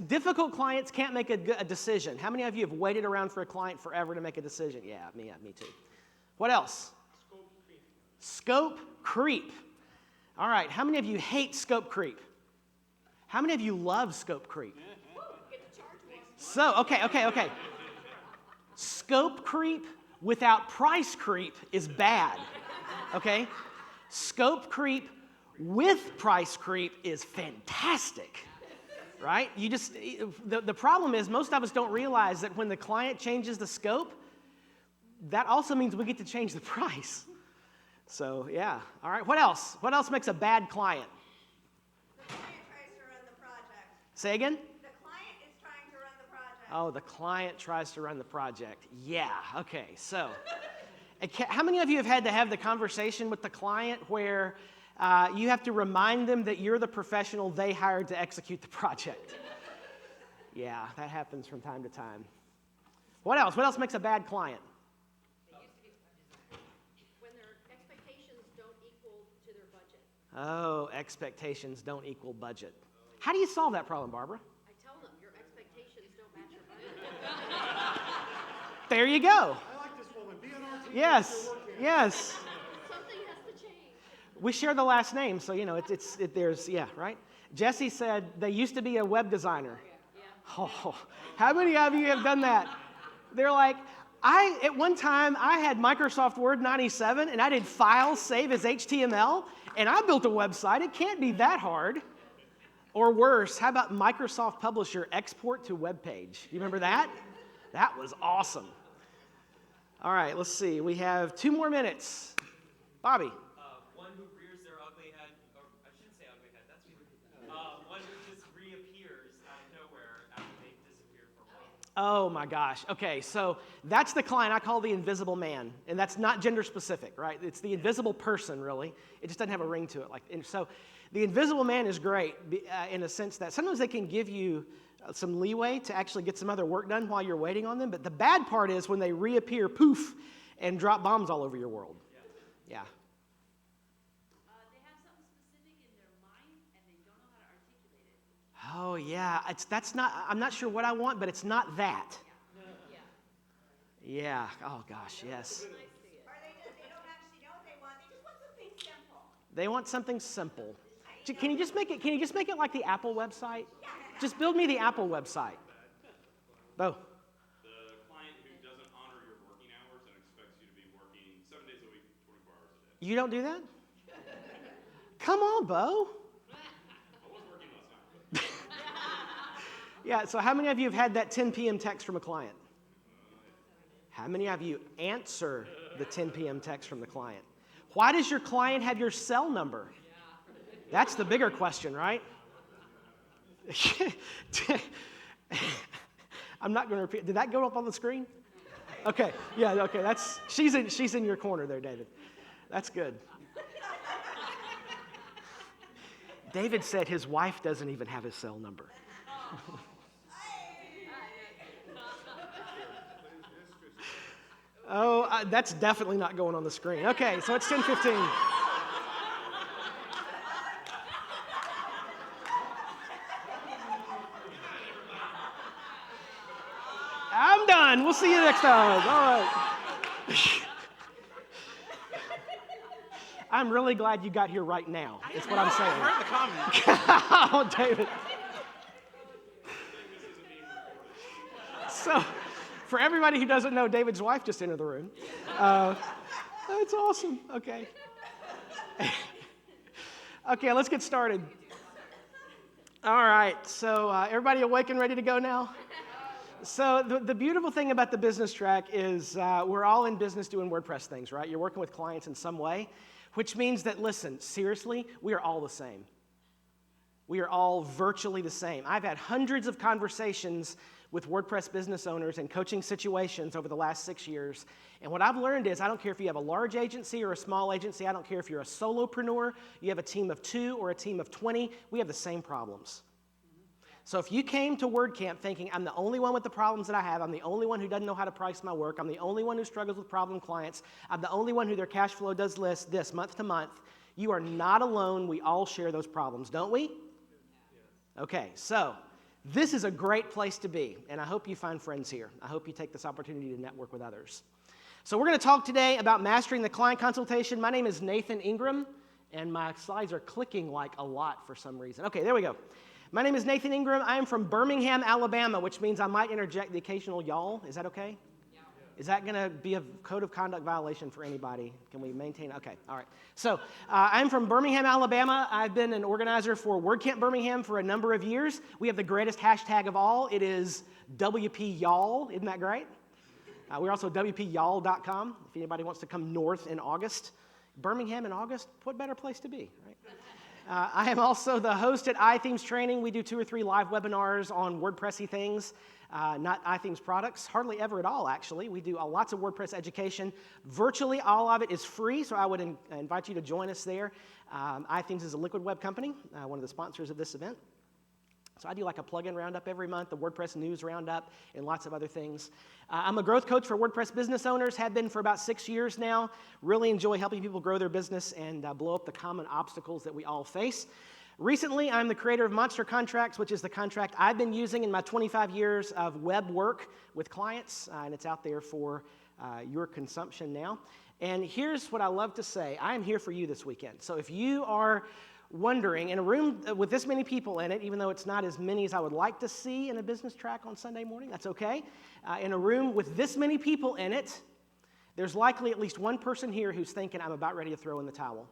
Difficult clients can't make a decision. How many of you have waited around for a client forever to make a decision? Yeah, me too. What else? Scope creep. All right, how many of you hate scope creep? How many of you love scope creep? So, okay. Scope creep without price creep is bad, okay? Scope creep with price creep is fantastic, right? The problem is most of us don't realize that when the client changes the scope, that also means we get to change the price. So, yeah. All right, what else? What else makes a bad client? The client tries to run the project. Say again? The client is trying to run the project. Oh, the client tries to run the project. Yeah, okay. So, how many of you have had to have the conversation with the client where you have to remind them that you're the professional they hired to execute the project? Yeah, that happens from time to time. What else? What else makes a bad client? When their expectations don't equal to their budget. Oh, expectations don't equal budget. How do you solve that problem, Barbara? I tell them your expectations don't match your budget. There you go. I like this woman. Be on our team. Yes. Something has to change. We share the last name, so there's right? Jessie said they used to be a web designer. Oh, how many of you have done that? They're like, at one time I had Microsoft Word 97 and I did files save as HTML and I built a website. It can't be that hard. Or worse, how about Microsoft Publisher export to web page? You remember that? That was awesome. All right, let's see. We have 2 more minutes. Bobby. One who rears their ugly head, or I shouldn't say ugly head, that's weird. One who just reappears out of nowhere after they disappeared for a while. Oh my gosh. Okay, so that's the client I call the invisible man, and that's not gender specific, right? It's the invisible person, really. It just doesn't have a ring to it. And so the invisible man is great in a sense that sometimes they can give you some leeway to actually get some other work done while you're waiting on them, but the bad part is when they reappear, poof, and drop bombs all over your world. Yeah. They have something specific in their mind and they don't know how to articulate it. Oh yeah, I'm not sure what I want, but it's not that. Yeah. Oh gosh, yes. Or they don't actually know what they want. They just want something simple. They want something simple. Can you just make it like the Apple website? Just build me the Apple website. Bo. The client who doesn't honor your working hours and expects you to be working 7 days a week, 24 hours a day. You don't do that? Come on, Bo. I was working last night. Yeah, so how many of you have had that 10 p.m. text from a client? How many of you answer the 10 p.m. text from the client? Why does your client have your cell number? That's the bigger question, right? I'm not going to repeat. Did that go up on the screen? Okay, yeah, okay. She's in your corner there, David. That's good. David said his wife doesn't even have his cell number. Oh, that's definitely not going on the screen. Okay, so it's 10:15. I'm done. We'll see you next time. All right. I'm really glad you got here right now. Is what I'm saying. I heard the comment. Oh, David. So, for everybody who doesn't know, David's wife just entered the room. That's awesome. Okay. Okay, let's get started. All right. So, everybody awake and ready to go now? So the beautiful thing about the business track is we're all in business doing WordPress things, right? You're working with clients in some way, which means that, listen, seriously, we are all the same. We are all virtually the same. I've had hundreds of conversations with WordPress business owners and coaching situations over the last 6 years. And what I've learned is I don't care if you have a large agency or a small agency. I don't care if you're a solopreneur, you have a team of 2 or a team of 20. We have the same problems. So if you came to WordCamp thinking, I'm the only one with the problems that I have, I'm the only one who doesn't know how to price my work, I'm the only one who struggles with problem clients, I'm the only one who their cash flow does this month to month, you are not alone. We all share those problems, don't we? Okay, so this is a great place to be, and I hope you find friends here. I hope you take this opportunity to network with others. So we're going to talk today about mastering the client consultation. My name is Nathan Ingram, and my slides are clicking like a lot for some reason. Okay, there we go. My name is Nathan Ingram. I am from Birmingham, Alabama, which means I might interject the occasional y'all. Is that okay? Yeah. Is that going to be a code of conduct violation for anybody? Can we maintain? Okay, all right. So I'm from Birmingham, Alabama. I've been an organizer for WordCamp Birmingham for a number of years. We have the greatest hashtag of all. It is WP Y'all. Isn't that great? We're also WPYall.com if anybody wants to come north in August. Birmingham in August, what better place to be, right? I am also the host at iThemes Training. We do 2 or 3 live webinars on WordPressy things, not iThemes products, hardly ever at all, actually. We do lots of WordPress education. Virtually all of it is free, so I would invite you to join us there. iThemes is a liquid web company, one of the sponsors of this event. So I do like a plugin roundup every month, the WordPress news roundup, and lots of other things. I'm a growth coach for WordPress business owners, have been for about 6 years now. Really enjoy helping people grow their business and blow up the common obstacles that we all face. Recently, I'm the creator of Monster Contracts, which is the contract I've been using in my 25 years of web work with clients, and it's out there for your consumption now. And here's what I love to say. I am here for you this weekend. So if you are wondering, in a room with this many people in it, even though it's not as many as I would like to see in a business track on Sunday morning, that's okay. In a room with this many people in it, there's likely at least one person here who's thinking, I'm about ready to throw in the towel.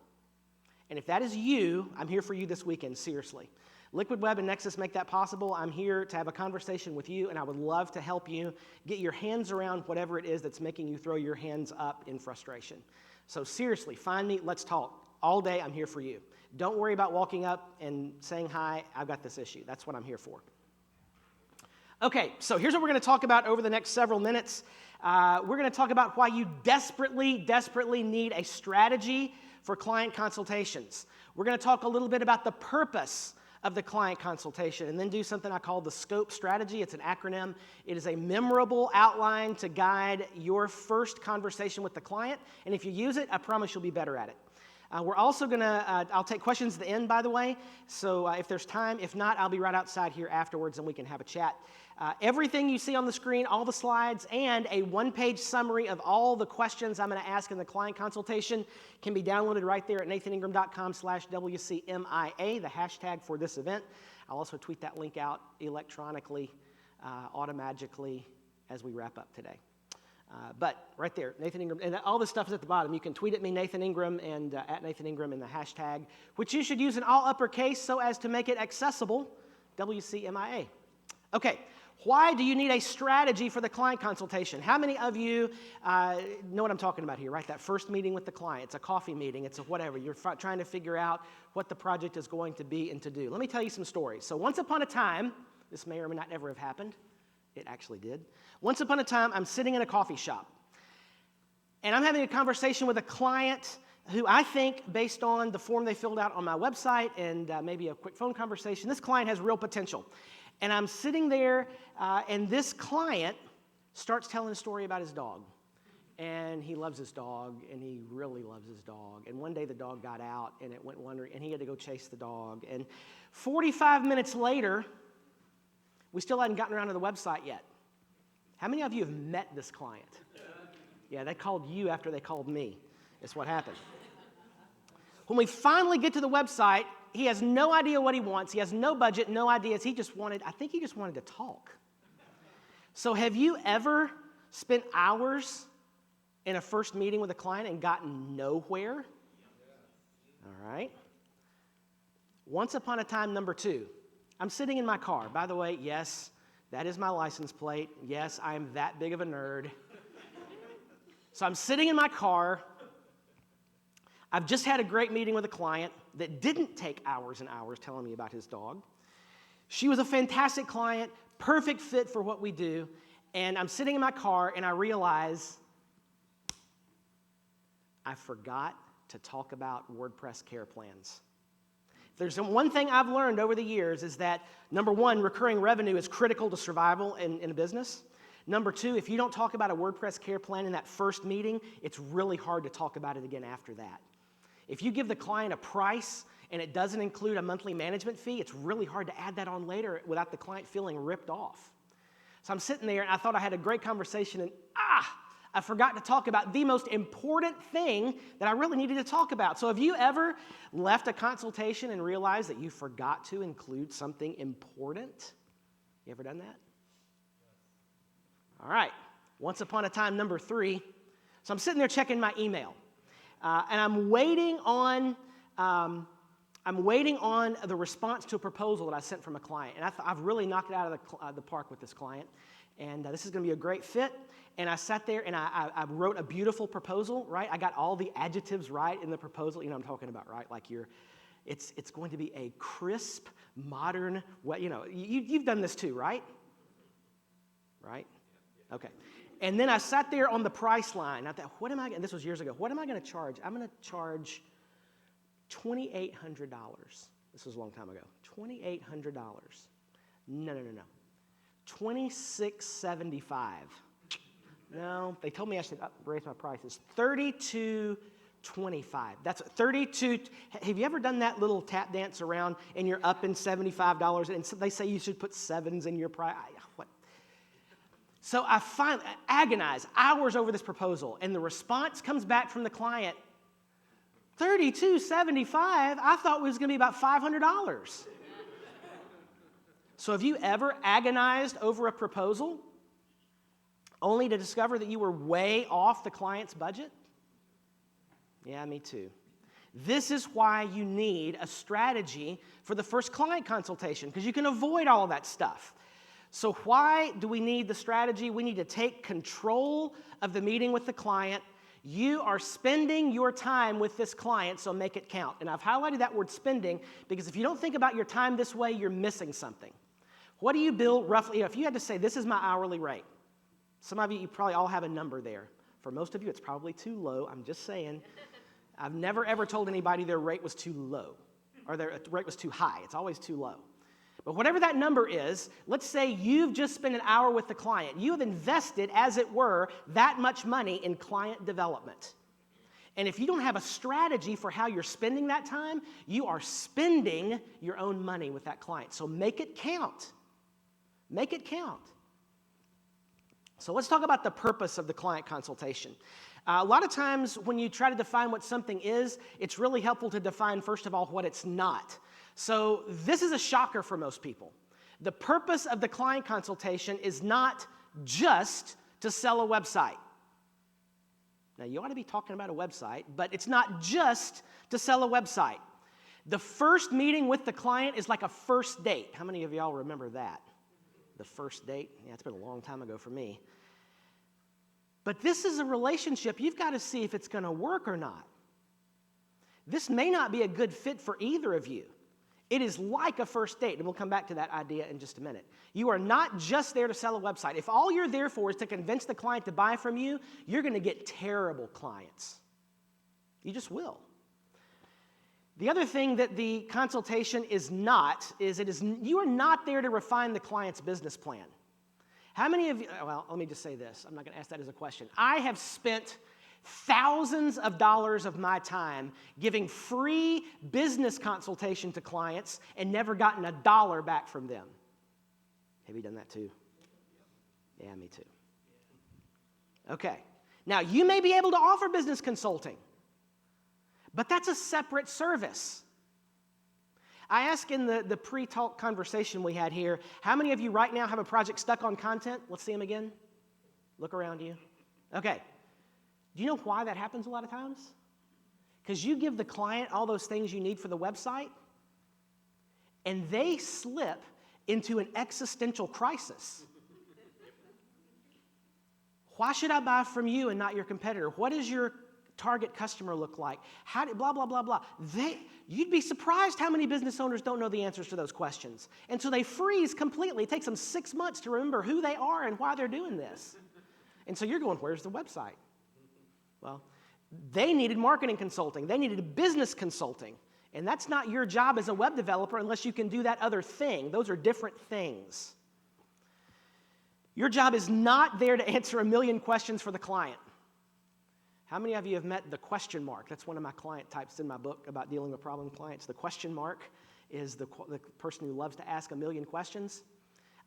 And if that is you, I'm here for you this weekend, seriously. Liquid Web and Nexus make that possible. I'm here to have a conversation with you, and I would love to help you get your hands around whatever it is that's making you throw your hands up in frustration. So seriously, find me, let's talk. All day, I'm here for you. Don't worry about walking up and saying, hi, I've got this issue. That's what I'm here for. Okay, so here's what we're going to talk about over the next several minutes. We're going to talk about why you desperately need a strategy for client consultations. We're going to talk a little bit about the purpose of the client consultation and then do something I call the SCOPE strategy. It's an acronym. It is a memorable outline to guide your first conversation with the client. And if you use it, I promise you'll be better at it. We're also going to, I'll take questions at the end, by the way, so if there's time. If not, I'll be right outside here afterwards and we can have a chat. Everything you see on the screen, all the slides, and a one-page summary of all the questions I'm going to ask in the client consultation can be downloaded right there at nathaningram.com/WCMIA, the hashtag for this event. I'll also tweet that link out electronically, automatically as we wrap up today. But right there, Nathan Ingram, and all this stuff is at the bottom. You can tweet at me, Nathan Ingram, and at Nathan Ingram in the hashtag, which you should use in all uppercase so as to make it accessible, WCMIA. Okay, why do you need a strategy for the client consultation? How many of you know what I'm talking about here, right? That first meeting with the client, it's a coffee meeting, it's a whatever. You're trying to figure out what the project is going to be and to do. Let me tell you some stories. So once upon a time, this may or may not ever have happened, It actually did. Once upon a time, I'm sitting in a coffee shop, and I'm having a conversation with a client who I think, based on the form they filled out on my website and maybe a quick phone conversation, this client has real potential. And I'm sitting there, and this client starts telling a story about his dog. And he loves his dog, and he really loves his dog. And one day the dog got out, and it went wandering, and he had to go chase the dog. And 45 minutes later, we still hadn't gotten around to the website yet. How many of you have met this client? Yeah, they called you after they called me. That's what happened. When we finally get to the website, he has no idea what he wants. He has no budget, no ideas. I think he just wanted to talk. So have you ever spent hours in a first meeting with a client and gotten nowhere? All right. Once upon a time, number 2. I'm sitting in my car. By the way, yes, that is my license plate. Yes, I am that big of a nerd. So I'm sitting in my car. I've just had a great meeting with a client that didn't take hours and hours telling me about his dog. She was a fantastic client, perfect fit for what we do. And I'm sitting in my car, and I realize I forgot to talk about WordPress care plans. If there's one thing I've learned over the years is that, number 1, recurring revenue is critical to survival in a business. Number 2, if you don't talk about a WordPress care plan in that first meeting, it's really hard to talk about it again after that. If you give the client a price and it doesn't include a monthly management fee, it's really hard to add that on later without the client feeling ripped off. So I'm sitting there, and I thought I had a great conversation, and I forgot to talk about the most important thing that I really needed to talk about. So have you ever left a consultation and realized that you forgot to include something important? You ever done that? All right. Once upon a time, number 3. So I'm sitting there checking my email, and I'm waiting on the response to a proposal that I sent from a client. And I've really knocked it out of the park with this client, and this is going to be a great fit. And I sat there, and I wrote a beautiful proposal, right? I got all the adjectives right in the proposal. You know what I'm talking about, right? Like it's going to be a crisp, modern, you've done this too, right? Right? Okay. And then I sat there on the price line. I thought, this was years ago, what am I going to charge? I'm going to charge $2,800. This was a long time ago. $2,800. No. $2,675. No, they told me I should raise my prices. $3,225. That's $32. Have you ever done that little tap dance around and you're up in $75 and they say you should put 7s in your price? What? So I finally agonized hours over this proposal, and the response comes back from the client. $32.75. I thought it was going to be about $500. So have you ever agonized over a proposal only to discover that you were way off the client's budget? Yeah, me too. This is why you need a strategy for the first client consultation, because you can avoid all of that stuff. So why do we need the strategy? We need to take control of the meeting with the client. You are spending your time with this client, so make it count. And I've highlighted that word spending because if you don't think about your time this way, you're missing something. What do you bill roughly? If you had to say, this is my hourly rate. Some of you probably all have a number there. For most of you, it's probably too low. I'm just saying. I've never, ever told anybody their rate was too low or their rate was too high. It's always too low. But whatever that number is, let's say you've just spent an hour with the client. You have invested, as it were, that much money in client development. And if you don't have a strategy for how you're spending that time, you are spending your own money with that client. So make it count. Make it count. So let's talk about the purpose of the client consultation. A lot of times when you try to define what something is, it's really helpful to define, first of all, what it's not. So this is a shocker for most people. The purpose of the client consultation is not just to sell a website. Now, you ought to be talking about a website, but it's not just to sell a website. The first meeting with the client is like a first date. How many of y'all remember that? The first date? Yeah, it's been a long time ago for me. But this is a relationship. You've got to see if it's going to work or not. This may not be a good fit for either of you. It is like a first date, and we'll come back to that idea in just a minute. You are not just there to sell a website. If all you're there for is to convince the client to buy from you, you're going to get terrible clients. You just will. The other thing that the consultation is not, you are not there to refine the client's business plan. How many of you, well, let me just say this. I'm not going to ask that as a question. I have spent thousands of dollars of my time giving free business consultation to clients and never gotten $1 back from them. Have you done that too? Yeah, me too. Okay. Now, you may be able to offer business consulting, but that's a separate service. I asked in the pre-talk conversation we had here, how many of you right now have a project stuck on content? Let's see them again. Look around you. Okay. Do you know why that happens a lot of times? Because you give the client all those things you need for the website, and they slip into an existential crisis. Why should I buy from you and not your competitor? What does your target customer look like? How do, blah, blah, blah, blah. You'd be surprised how many business owners don't know the answers to those questions. And so they freeze completely. It takes them 6 months to remember who they are and why they're doing this. And so you're going, where's the website? Well, they needed marketing consulting. They needed business consulting. And that's not your job as a web developer unless you can do that other thing. Those are different things. Your job is not there to answer 1,000,000 questions for the client. How many of you have met the question mark? That's one of my client types in my book about dealing with problem clients. The question mark is the person who loves to ask 1,000,000 questions.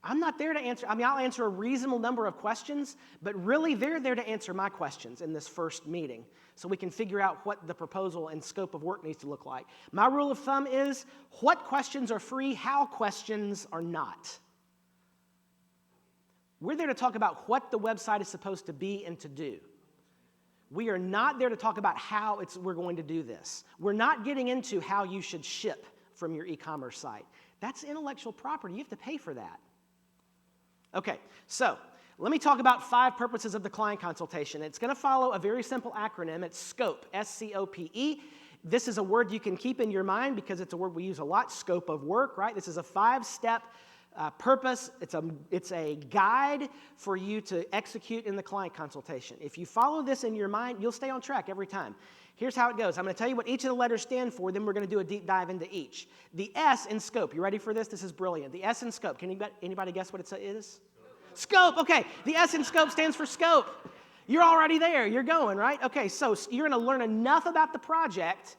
I'm not there to answer, I'll answer a reasonable number of questions, but really they're there to answer my questions in this first meeting so we can figure out what the proposal and scope of work needs to look like. My rule of thumb is what questions are free, how questions are not. We're there to talk about what the website is supposed to be and to do. We are not there to talk about how we're going to do this. We're not getting into how you should ship from your e-commerce site. That's intellectual property. You have to pay for that. Okay, so let me talk about 5 purposes of the client consultation. It's going to follow a very simple acronym. It's SCOPE, S-C-O-P-E. This is a word you can keep in your mind because it's a word we use a lot, scope of work, right? This is a 5-step purpose. It's a guide for you to execute in the client consultation. If you follow this in your mind, you'll stay on track every time. Here's how it goes. I'm going to tell you what each of the letters stand for, then we're going to do a deep dive into each. The S in scope. You ready for this? This is brilliant. The S in scope. Can anybody guess what it is? Scope. Okay. The S in scope stands for scope. You're already there. You're going, right? Okay, so you're going to learn enough about the project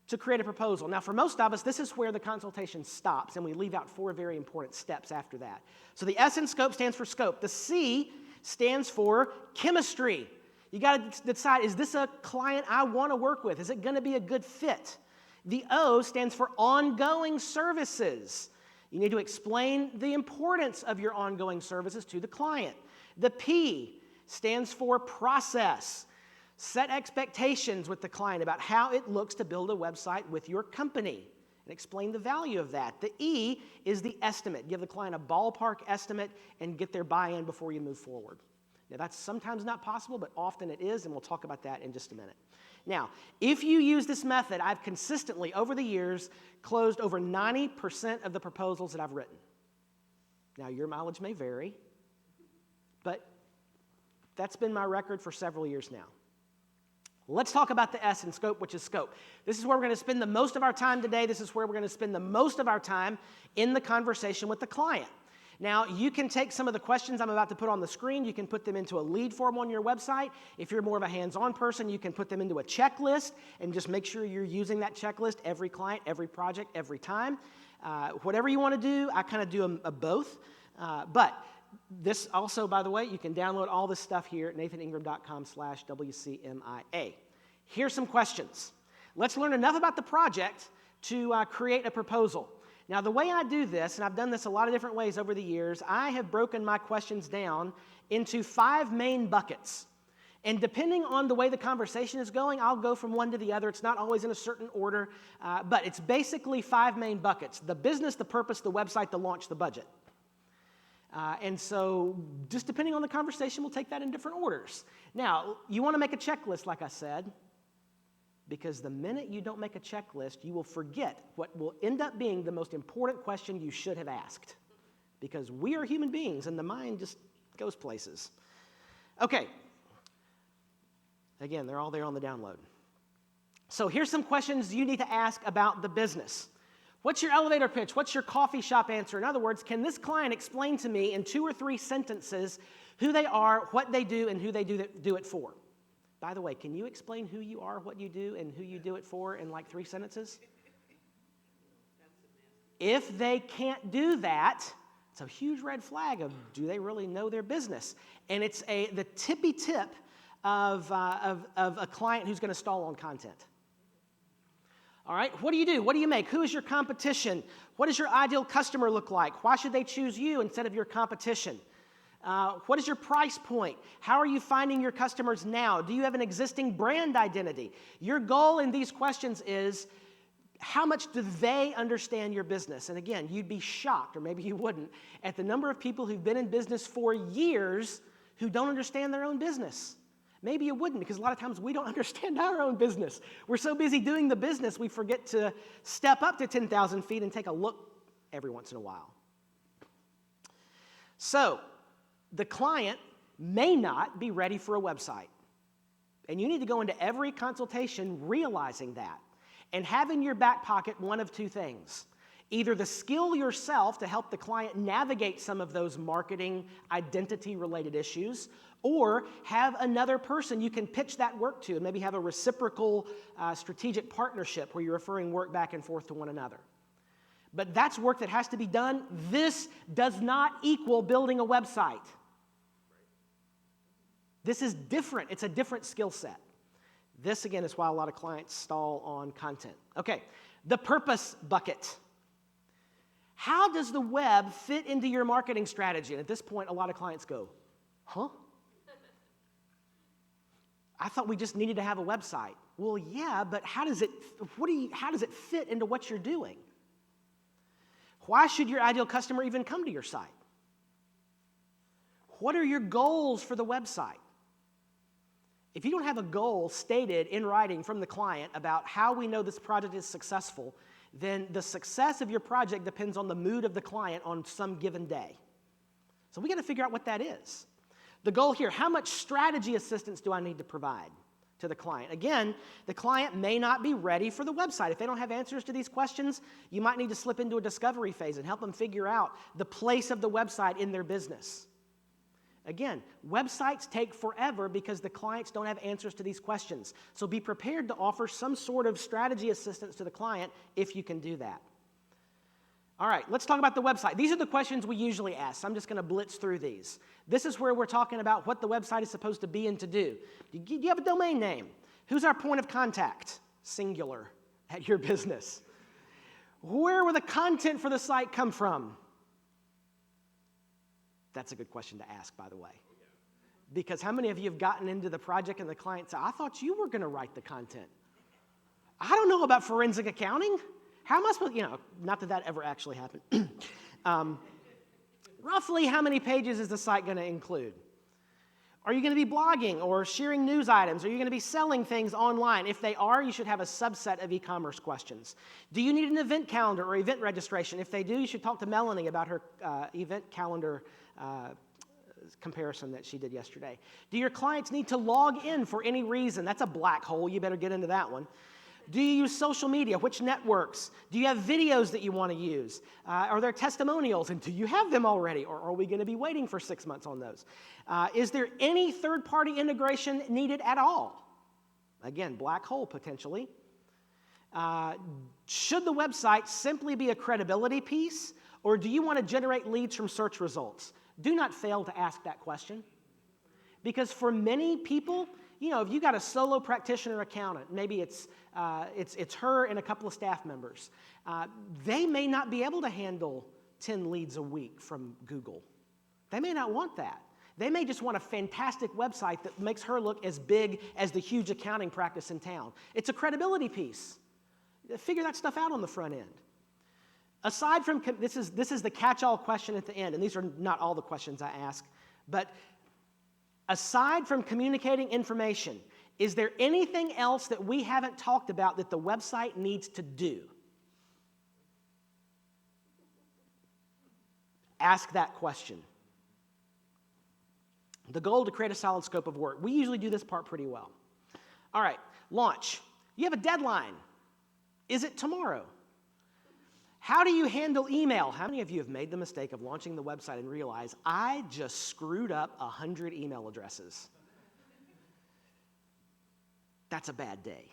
to create a proposal. Now, for most of us, this is where the consultation stops, and we leave out 4 very important steps after that. So the S in scope stands for scope. The C stands for chemistry. You got to decide, is this a client I want to work with? Is it going to be a good fit? The O stands for ongoing services. You need to explain the importance of your ongoing services to the client. The P stands for process. Set expectations with the client about how it looks to build a website with your company and explain the value of that. The E is the estimate. Give the client a ballpark estimate and get their buy-in before you move forward. Now, that's sometimes not possible, but often it is, and we'll talk about that in just a minute. Now, if you use this method, I've consistently, over the years, closed over 90% of the proposals that I've written. Now, your mileage may vary, but that's been my record for several years now. Let's talk about the S in scope, which is scope. This is where we're going to spend the most of our time today. This is where we're going to spend the most of our time in the conversation with the client. Now, you can take some of the questions I'm about to put on the screen. You can put them into a lead form on your website. If you're more of a hands-on person, you can put them into a checklist and just make sure you're using that checklist every client, every project, every time. Whatever you want to do, I kind of do both. But this also, by the way, you can download all this stuff here at nathaningram.com/WCMIA. Here's some questions. Let's learn enough about the project to create a proposal. Now, the way I do this, and I've done this a lot of different ways over the years, I have broken my questions down into 5 main buckets. And depending on the way the conversation is going, I'll go from one to the other. It's not always in a certain order, but it's basically 5 main buckets: the business, the purpose, the website, the launch, the budget. And so just depending on the conversation, we'll take that in different orders. Now, you want to make a checklist, like I said. Because the minute you don't make a checklist, you will forget what will end up being the most important question you should have asked. Because we are human beings and the mind just goes places. Okay. Again, they're all there on the download. So here's some questions you need to ask about the business. What's your elevator pitch? What's your coffee shop answer? In other words, can this client explain to me in 2 or 3 sentences who they are, what they do, and who they do it for? By the way, can you explain who you are, what you do, and who you do it for in like 3 sentences? If they can't do that, it's a huge red flag of do they really know their business? And it's the tippy tip of a client who's going to stall on content. All right, what do you do? What do you make? Who is your competition? What does your ideal customer look like? Why should they choose you instead of your competition? What is your price point? How are you finding your customers now? Do you have an existing brand identity? Your goal in these questions is how much do they understand your business? And again, you'd be shocked, or maybe you wouldn't, at the number of people who've been in business for years who don't understand their own business. Maybe you wouldn't, because a lot of times we don't understand our own business. We're so busy doing the business, we forget to step up to 10,000 feet and take a look every once in a while. So, the client may not be ready for a website. And you need to go into every consultation realizing that and have in your back pocket one of 2 things. Either the skill yourself to help the client navigate some of those marketing, identity-related issues, or have another person you can pitch that work to and maybe have a reciprocal strategic partnership where you're referring work back and forth to one another. But that's work that has to be done. This does not equal building a website. This is different. It's a different skill set. This, again, is why a lot of clients stall on content. Okay, the purpose bucket. How does the web fit into your marketing strategy? And at this point, a lot of clients go, huh? I thought we just needed to have a website. Well, yeah, but how does it fit into what you're doing? Why should your ideal customer even come to your site? What are your goals for the website? If you don't have a goal stated in writing from the client about how we know this project is successful, then the success of your project depends on the mood of the client on some given day. So we got to figure out what that is. The goal here, how much strategy assistance do I need to provide to the client? Again, the client may not be ready for the website. If they don't have answers to these questions, you might need to slip into a discovery phase and help them figure out the place of the website in their business. Again, websites take forever because the clients don't have answers to these questions. So be prepared to offer some sort of strategy assistance to the client if you can do that. All right, let's talk about the website. These are the questions we usually ask. I'm just going to blitz through these. This is where we're talking about what the website is supposed to be and to do. Do you have a domain name? Who's our point of contact? Singular at your business. Where will the content for the site come from? That's a good question to ask, by the way. Because how many of you have gotten into the project and the client said, I thought you were going to write the content. I don't know about forensic accounting. How am I supposed, not that that ever actually happened. Roughly how many pages is the site going to include? Are you going to be blogging or sharing news items? Are you going to be selling things online? If they are, you should have a subset of e-commerce questions. Do you need an event calendar or event registration? If they do, you should talk to Melanie about her event calendar comparison that she did yesterday. Do your clients need to log in for any reason? That's a black hole. You better get into that one. Do you use social media? Which networks? Do you have videos that you want to use? Are there testimonials? And do you have them already? Or are we going to be waiting for 6 months on those? Is there any third-party integration needed at all? Again, black hole potentially. Should the website simply be a credibility piece? Or do you want to generate leads from search results? Do not fail to ask that question. Because for many people, if you got a solo practitioner accountant, maybe it's her and a couple of staff members, they may not be able to handle 10 leads a week from Google. They may not want that. They may just want a fantastic website that makes her look as big as the huge accounting practice in town. It's a credibility piece. Figure that stuff out on the front end. Aside from, this is the catch-all question at the end, and these are not all the questions I ask, but aside from communicating information, Is there anything else that we haven't talked about that the website needs to do? Ask that question. The goal to create a solid scope of work. We usually do this part pretty well. All right, launch. You have a deadline. Is it tomorrow? How do you handle email? How many of you have made the mistake of launching the website and realize, I just screwed up 100 email addresses? That's a bad day.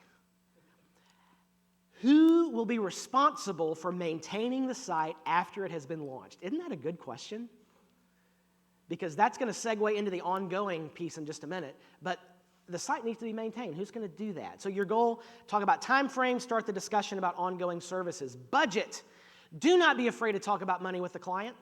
Who will be responsible for maintaining the site after it has been launched? Isn't that a good question? Because that's going to segue into the ongoing piece in just a minute. But the site needs to be maintained. Who's going to do that? So your goal, talk about time frame, start the discussion about ongoing services. Budget. Do not be afraid to talk about money with the client.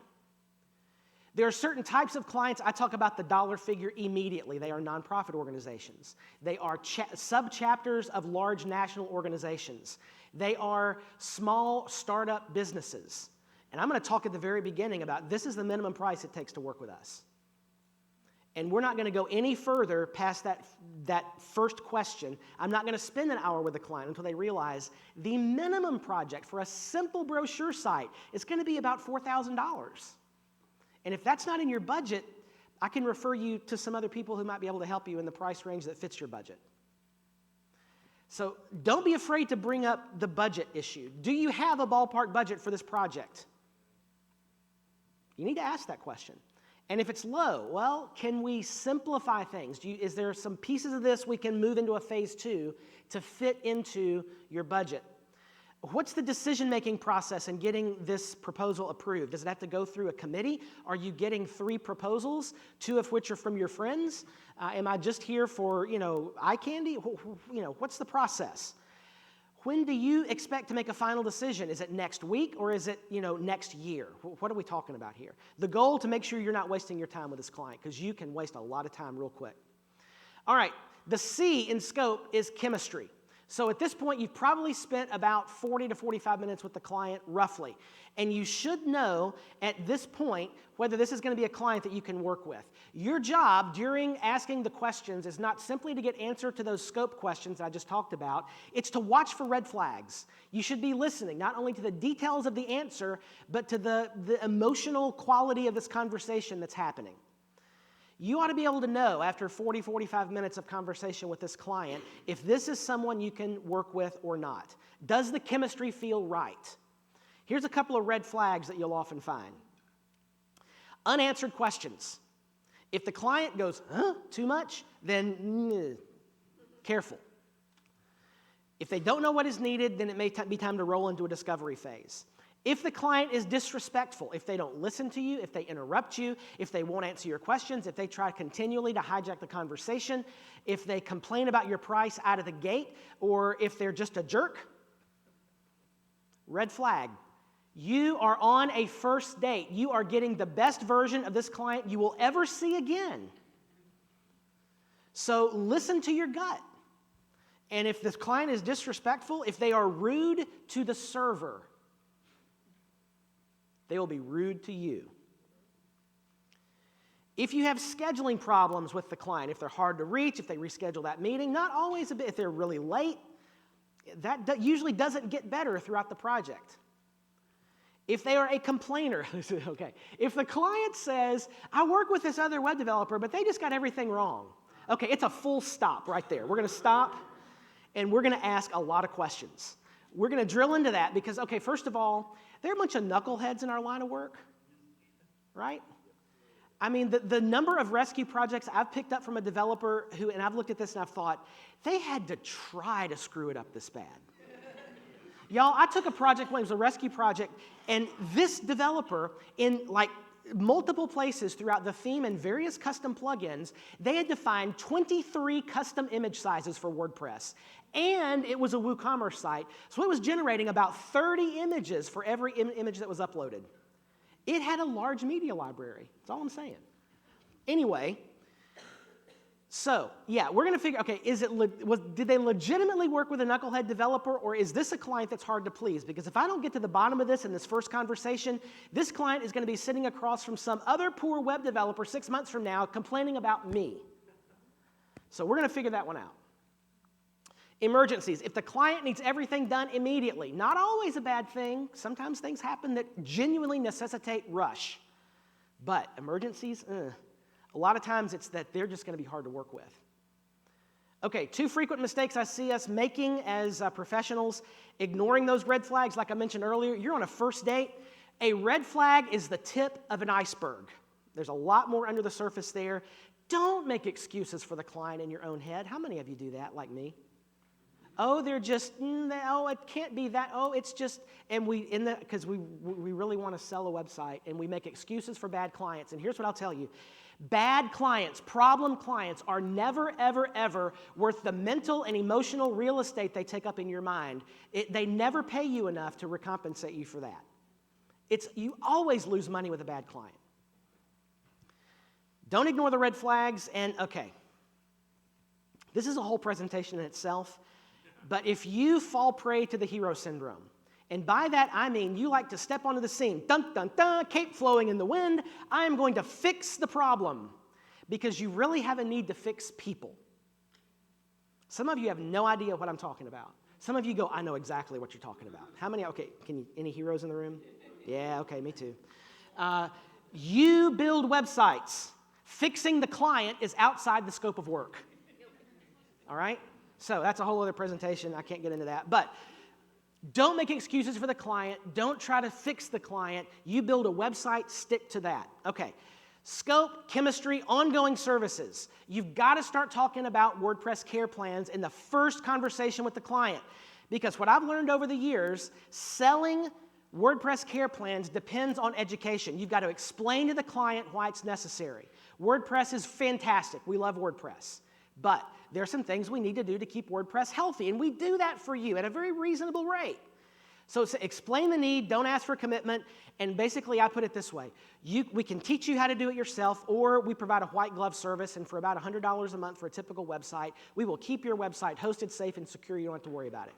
There are certain types of clients, I talk about the dollar figure immediately. They are nonprofit organizations. They are sub-chapters of large national organizations. They are small startup businesses. And I'm going to talk at the very beginning about this is the minimum price it takes to work with us. And we're not going to go any further past that first question. I'm not going to spend an hour with the client until they realize the minimum project for a simple brochure site is going to be about $4,000. And if that's not in your budget, I can refer you to some other people who might be able to help you in the price range that fits your budget. So don't be afraid to bring up the budget issue. Do you have a ballpark budget for this project? You need to ask that question. And if it's low, well, can we simplify things? Is there some pieces of this we can move into a phase 2 to fit into your budget? What's the decision-making process in getting this proposal approved? Does it have to go through a committee? Are you getting 3 proposals, 2 of which are from your friends? Am I just here for, eye candy? What's the process? When do you expect to make a final decision? Is it next week or is it, next year? What are we talking about here? The goal to make sure you're not wasting your time with this client because you can waste a lot of time real quick. All right, the C in scope is chemistry. So at this point, you've probably spent about 40 to 45 minutes with the client, roughly. And you should know at this point whether this is going to be a client that you can work with. Your job during asking the questions is not simply to get answer to those scope questions that I just talked about. It's to watch for red flags. You should be listening not only to the details of the answer, but to the emotional quality of this conversation that's happening. You ought to be able to know after 40, 45 minutes of conversation with this client if this is someone you can work with or not. Does the chemistry feel right? Here's a couple of red flags that you'll often find. Unanswered questions. If the client goes, too much, then careful. If they don't know what is needed, then it may be time to roll into a discovery phase. If the client is disrespectful, if they don't listen to you, if they interrupt you, if they won't answer your questions, if they try continually to hijack the conversation, if they complain about your price out of the gate, or if they're just a jerk, red flag. You are on a first date. You are getting the best version of this client you will ever see again. So listen to your gut. And if this client is disrespectful, if they are rude to the server, they will be rude to you. If you have scheduling problems with the client, if they're hard to reach, if they reschedule that meeting, not always a bit, if they're really late, that usually doesn't get better throughout the project. If they are a complainer, okay, if the client says, I work with this other web developer, but they just got everything wrong. Okay, it's a full stop right there. We're going to stop, and we're going to ask a lot of questions. We're going to drill into that because, okay, first of all, there are a bunch of knuckleheads in our line of work, right? I mean, the number of rescue projects I've picked up from a developer who, and I've looked at this and I've thought, they had to try to screw it up this bad. Y'all, I took a project when it was a rescue project, and this developer, in like multiple places throughout the theme and various custom plugins, they had defined 23 custom image sizes for WordPress. And it was a WooCommerce site, so it was generating about 30 images for every image that was uploaded. It had a large media library. That's all I'm saying. Anyway, so yeah, we're going to figure, okay, did they legitimately work with a knucklehead developer, or is this a client that's hard to please? Because if I don't get to the bottom of this in this first conversation, this client is going to be sitting across from some other poor web developer 6 months from now complaining about me. So we're going to figure that one out. Emergencies. If the client needs everything done immediately, not always a bad thing. Sometimes things happen that genuinely necessitate rush. But emergencies, a lot of times it's that they're just going to be hard to work with. Okay, 2 frequent mistakes I see us making as professionals, ignoring those red flags. Like I mentioned earlier, you're on a first date. A red flag is the tip of an iceberg. There's a lot more under the surface there. Don't make excuses for the client in your own head. How many of you do that, like me? Oh, they're just, oh, it can't be that. Oh, it's just, and because we really want to sell a website, and we make excuses for bad clients. And here's what I'll tell you. Bad clients, problem clients are never, ever, ever worth the mental and emotional real estate they take up in your mind. They never pay you enough to recompensate you for that. You always lose money with a bad client. Don't ignore the red flags, and okay, this is a whole presentation in itself. But if you fall prey to the hero syndrome, and by that I mean you like to step onto the scene, dun, dun, dun, cape flowing in the wind, I am going to fix the problem, because you really have a need to fix people. Some of you have no idea what I'm talking about. Some of you go, I know exactly what you're talking about. How many, okay, any heroes in the room? Yeah, okay, me too. You build websites. Fixing the client is outside the scope of work. All right? So that's a whole other presentation. I can't get into that. But don't make excuses for the client. Don't try to fix the client. You build a website, stick to that. Okay. Scope, chemistry, ongoing services. You've got to start talking about WordPress care plans in the first conversation with the client. Because what I've learned over the years, selling WordPress care plans depends on education. You've got to explain to the client why it's necessary. WordPress is fantastic. We love WordPress. But there are some things we need to do to keep WordPress healthy, and we do that for you at a very reasonable rate. So explain the need, don't ask for commitment, and basically I put it this way. We can teach you how to do it yourself, or we provide a white glove service, and for about $100 a month for a typical website, we will keep your website hosted, safe, and secure. You don't have to worry about it.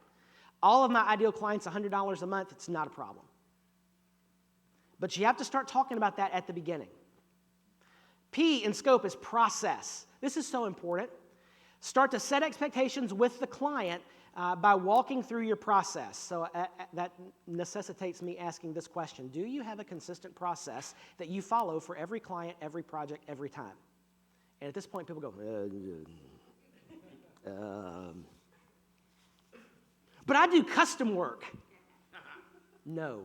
All of my ideal clients, $100 a month, it's not a problem. But you have to start talking about that at the beginning. P in scope is process. This is so important. Start to set expectations with the client by walking through your process. So that necessitates me asking this question. Do you have a consistent process that you follow for every client, every project, every time? And at this point, people go, but I do custom work. No.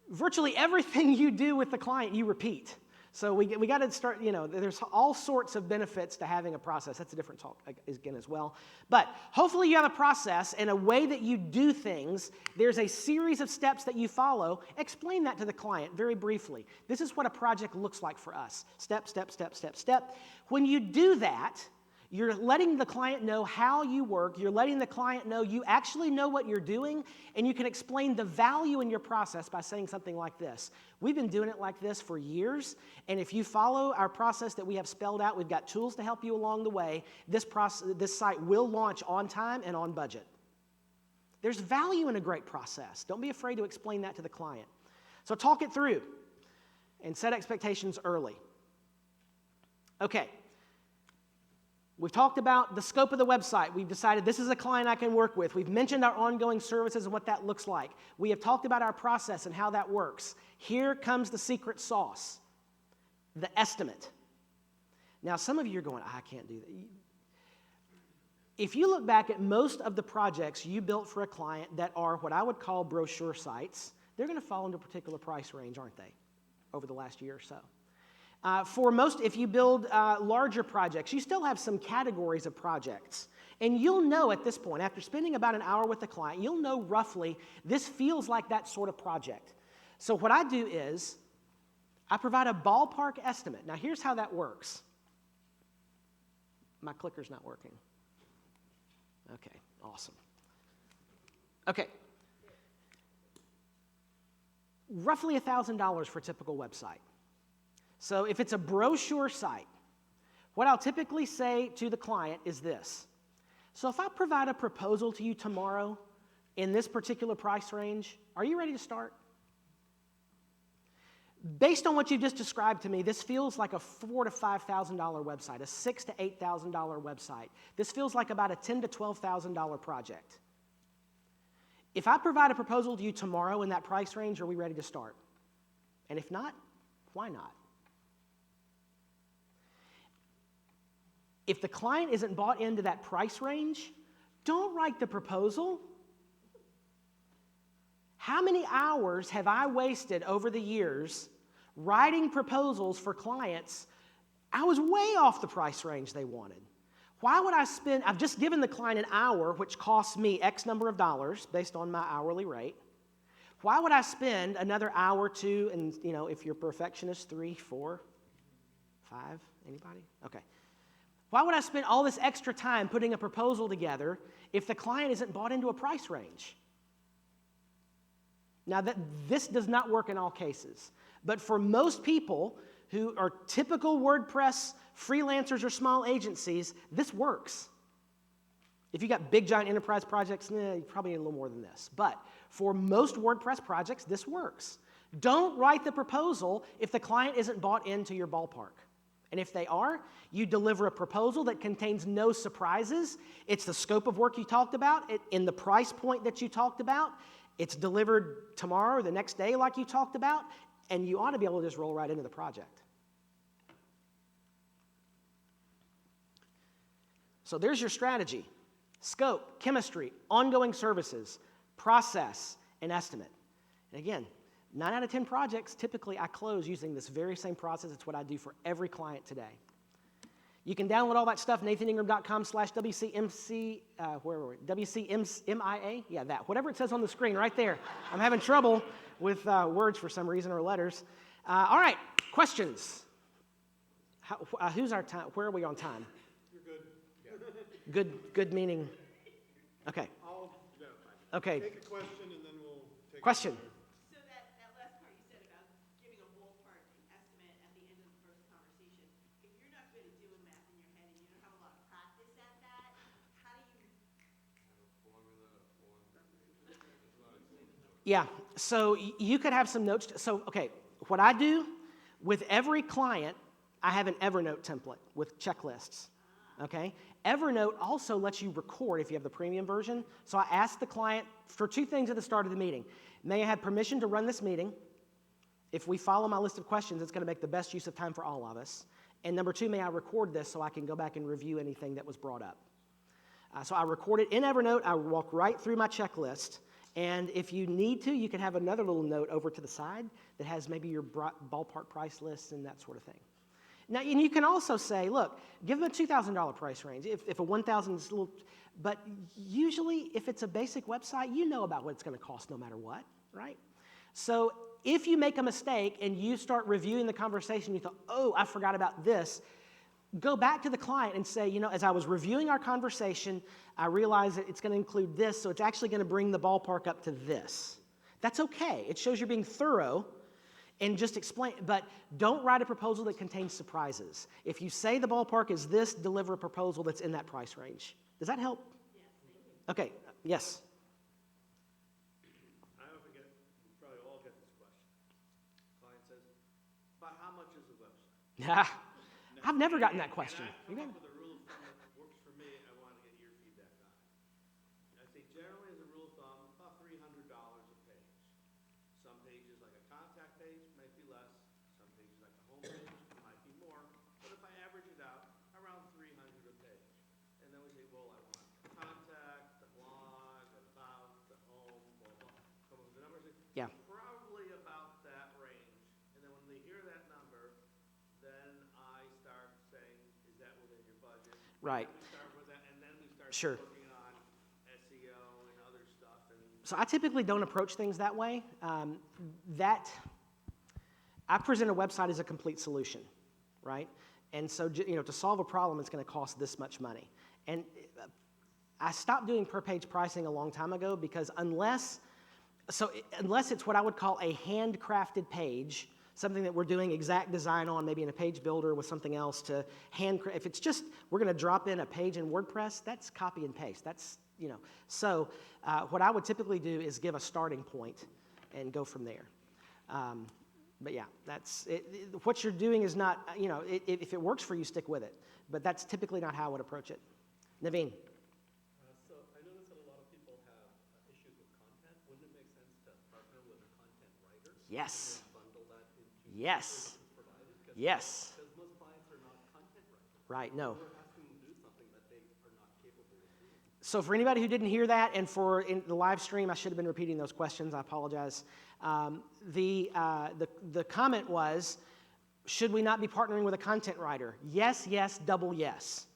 Virtually everything you do with the client, you repeat. So we got to start, there's all sorts of benefits to having a process. That's a different talk again as well. But hopefully you have a process and a way that you do things. There's a series of steps that you follow. Explain that to the client very briefly. This is what a project looks like for us. Step, step, step, step, step. When you do that, you're letting the client know how you work. You're letting the client know you actually know what you're doing, and you can explain the value in your process by saying something like this. We've been doing it like this for years, and if you follow our process that we have spelled out, we've got tools to help you along the way. This site will launch on time and on budget. There's value in a great process. Don't be afraid to explain that to the client. So talk it through and set expectations early. Okay. We've talked about the scope of the website. We've decided this is a client I can work with. We've mentioned our ongoing services and what that looks like. We have talked about our process and how that works. Here comes the secret sauce, the estimate. Now, some of you are going, I can't do that. If you look back at most of the projects you built for a client that are what I would call brochure sites, they're going to fall into a particular price range, aren't they, over the last year or so? For most, if you build larger projects, you still have some categories of projects. And you'll know at this point, after spending about an hour with the client, you'll know roughly this feels like that sort of project. So what I do is I provide a ballpark estimate. Now here's how that works. My clicker's not working. Okay, awesome. Okay. Roughly $1,000 for a typical website. So if it's a brochure site, what I'll typically say to the client is this. So if I provide a proposal to you tomorrow in this particular price range, are you ready to start? Based on what you've just described to me, this feels like a $4,000 to $5,000 website, a $6,000 to $8,000 website. This feels like about a $10,000 to $12,000 project. If I provide a proposal to you tomorrow in that price range, are we ready to start? And if not, why not? If the client isn't bought into that price range, don't write the proposal. How many hours have I wasted over the years writing proposals for clients? I was way off the price range they wanted. Why would I spend, I've just given the client an hour, which costs me X number of dollars based on my hourly rate. Why would I spend another hour, two, and if you're a perfectionist, 3, 4, 5, anybody? Okay. Why would I spend all this extra time putting a proposal together if the client isn't bought into a price range? Now, this does not work in all cases, but for most people who are typical WordPress freelancers or small agencies, this works. If you got big, giant enterprise projects, you probably need a little more than this. But for most WordPress projects, this works. Don't write the proposal if the client isn't bought into your ballpark. And if they are, you deliver a proposal that contains no surprises. It's the scope of work you talked about, in the price point that you talked about. It's delivered tomorrow or the next day like you talked about, and you ought to be able to just roll right into the project. So there's your strategy: scope, chemistry, ongoing services, process, and estimate. And again, 9 out of 10 projects, typically I close using this very same process. It's what I do for every client today. You can download all that stuff, nathaningram.com/WCMC, where were we? WCMIA? Yeah, that. Whatever it says on the screen right there. I'm having trouble with words for some reason, or letters. All right, questions? Who's our time? Where are we on time? You're good. Good meaning? Okay. Okay. Take a question and then we'll take Question. So that last part you said about giving a ballpark estimate at the end of the first conversation, if you're not good at doing math in your head and you don't have a lot of practice at that, how do you? Yeah, so you could have some notes. So, okay, what I do with every client, I have an Evernote template with checklists, okay? Evernote also lets you record if you have the premium version. So I asked the client for 2 things at the start of the meeting. May I have permission to run this meeting? If we follow my list of questions, it's going to make the best use of time for all of us. And number 2, may I record this so I can go back and review anything that was brought up? So I record it in Evernote. I walk right through my checklist. And if you need to, you can have another little note over to the side that has maybe your ballpark price lists and that sort of thing. Now, and you can also say, look, give them a $2,000 price range. If a $1,000 is a little, but usually if it's a basic website, you know about what it's going to cost no matter what, right? So if you make a mistake and you start reviewing the conversation, you thought, oh, I forgot about this, go back to the client and say, as I was reviewing our conversation, I realized that it's going to include this, so it's actually going to bring the ballpark up to this. That's okay. It shows you're being thorough. And just explain, but don't write a proposal that contains surprises. If you say the ballpark is this, deliver a proposal that's in that price range. Does that help? Yes. Okay, yes. I often get, we probably all get this question. Client says, but how much is the website? I've never gotten that question. And I've come up with a rule of thumb that works for me. I want to get your feedback on it. I say generally as a rule of thumb, about $300 a page. Some pages, like a contact page, might be less. Some pages, like a home page, might be more. But if I average it out, around $300 a page. And then we say, well, I want the contact, the blog, the about, the home, blah, blah. Come up with the numbers. Yeah. Probably about that range. And then when they hear that number, then I start saying, is that within your budget? Right. And we start with that, and then we start Sure. working on SEO and other stuff. And So I typically don't approach things that way. I present a website as a complete solution, right? And so, to solve a problem, it's going to cost this much money. And I stopped doing per-page pricing a long time ago because unless it's what I would call a handcrafted page, something that we're doing exact design on, maybe in a page builder with something else to handcraft. If it's just, we're going to drop in a page in WordPress, that's copy and paste. That's, So what I would typically do is give a starting point and go from there. But yeah, that's it, what you're doing is not, you know, if it works for you, stick with it. But that's typically not how I would approach it. Naveen. So I noticed that a lot of people have issues with content. Wouldn't it make sense to partner with a content writer? Yes. And bundle that into Yes. services provided? Yes. Because most clients are not content writers. Right, no. We're asking them to do something that they are not capable of doing. So for anybody who didn't hear that, and for in the live stream, I should have been repeating those questions. I apologize. The comment was, should we not be partnering with a content writer? Yes, yes, double yes.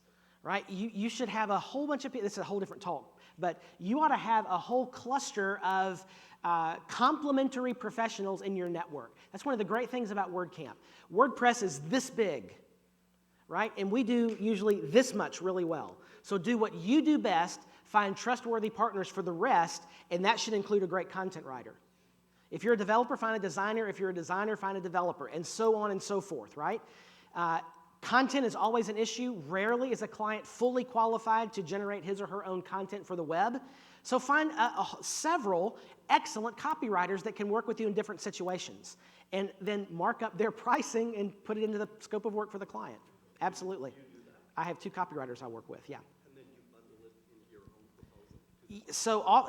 Right? You should have a whole bunch of people. This is a whole different talk, but you ought to have a whole cluster of complementary professionals in your network. That's one of the great things about WordCamp. WordPress is this big, right? And we do usually this much really well. So do what you do best, find trustworthy partners for the rest, and that should include a great content writer. If you're a developer, find a designer. If you're a designer, find a developer, and so on and so forth, right? Content is always an issue. Rarely is a client fully qualified to generate his or her own content for the web. So find several excellent copywriters that can work with you in different situations, and then mark up their pricing and put it into the scope of work for the client. Absolutely. I have 2 copywriters I work with, yeah. And then you bundle it into your own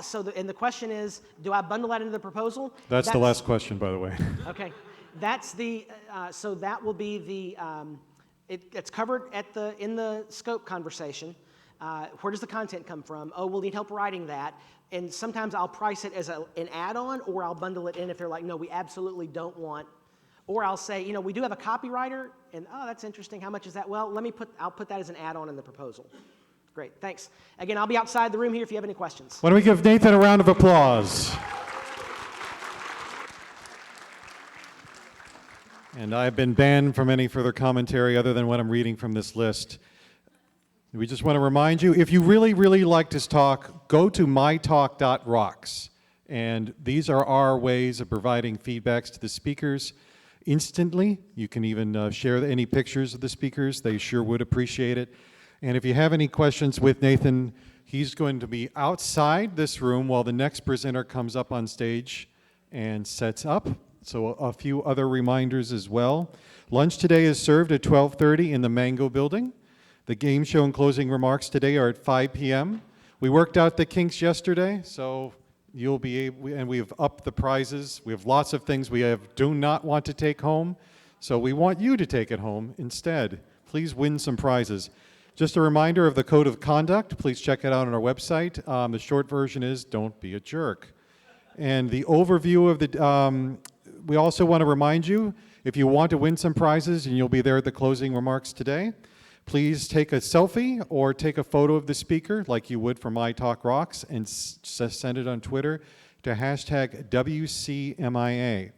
proposal. And the question is, do I bundle that into the proposal? That's the last question, by the way. Okay. That's the, so that will be the, it's covered in the scope conversation. Where does the content come from? Oh, we'll need help writing that. And sometimes I'll price it as an add-on, or I'll bundle it in if they're like, no, we absolutely don't want. Or I'll say, you know, we do have a copywriter, and oh, that's interesting. How much is that? Well, I'll put that as an add-on in the proposal. Great, thanks. Again, I'll be outside the room here if you have any questions. Why don't we give Nathan a round of applause? And I've been banned from any further commentary other than what I'm reading from this list. We just want to remind you, if you really, really like this talk, go to mytalk.rocks. And these are our ways of providing feedbacks to the speakers instantly. You can even share any pictures of the speakers. They sure would appreciate it. And if you have any questions with Nathan, he's going to be outside this room while the next presenter comes up on stage and sets up. So a few other reminders as well. Lunch today is served at 12:30 in the Mango Building. The game show and closing remarks today are at 5 p.m. We worked out the kinks yesterday, so you'll be able, and we have upped the prizes. We have lots of things we do not want to take home, so we want you to take it home instead. Please win some prizes. Just a reminder of the code of conduct. Please check it out on our website. The short version is, don't be a jerk. And the overview of the, we also want to remind you, if you want to win some prizes, and you'll be there at the closing remarks today, please take a selfie or take a photo of the speaker like you would for My Talk Rocks and send it on Twitter to hashtag WCMIA.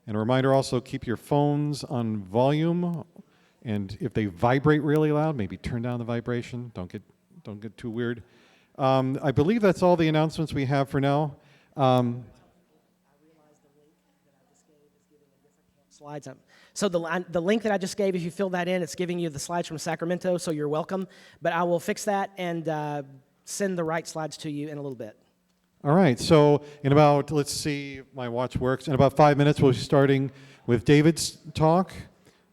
And a reminder also, keep your phones on volume, and if they vibrate really loud, maybe turn down the vibration. Don't get too weird. I believe that's all the announcements we have for now. Slides up. So the link that I just gave, if you fill that in, it's giving you the slides from Sacramento, so you're welcome. But I will fix that and send the right slides to you in a little bit. All right, so in about, let's see, my watch works. In about 5 minutes, we'll be starting with David's talk.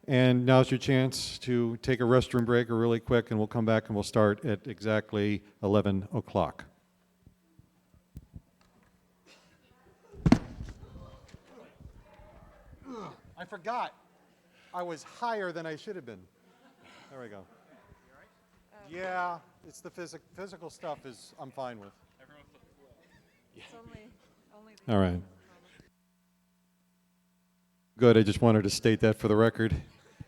And now's your chance to take a restroom break really quick, and we'll come back and we'll start at exactly 11 o'clock. I forgot. I was higher than I should have been. There we go. Yeah, it's the physical stuff I'm fine with. All right. Good, I just wanted to state that for the record.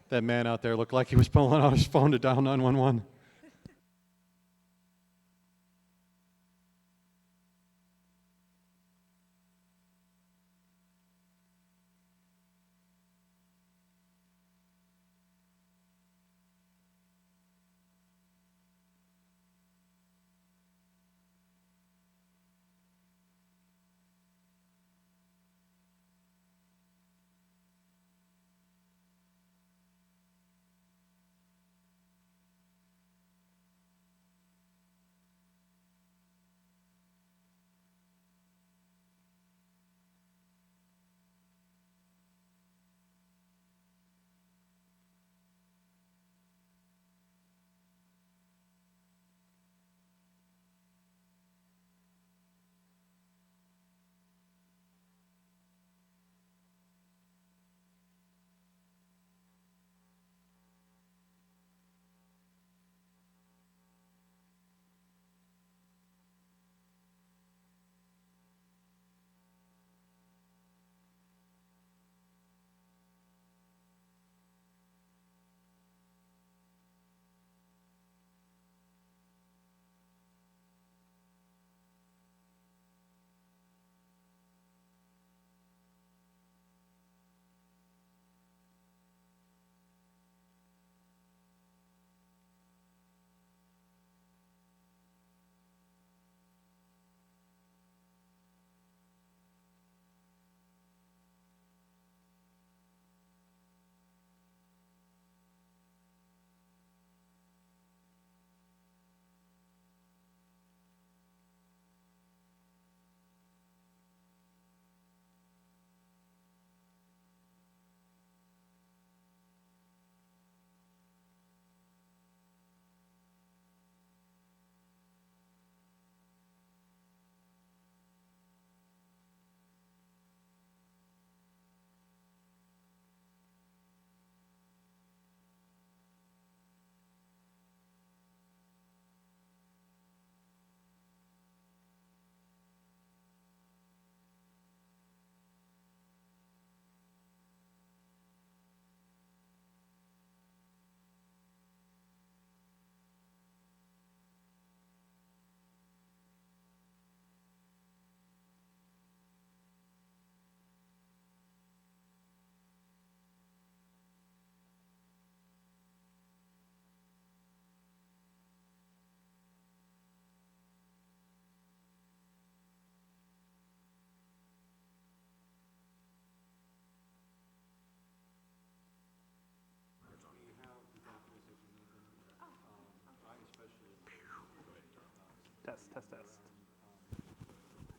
That man out there looked like he was pulling out his phone to dial 911.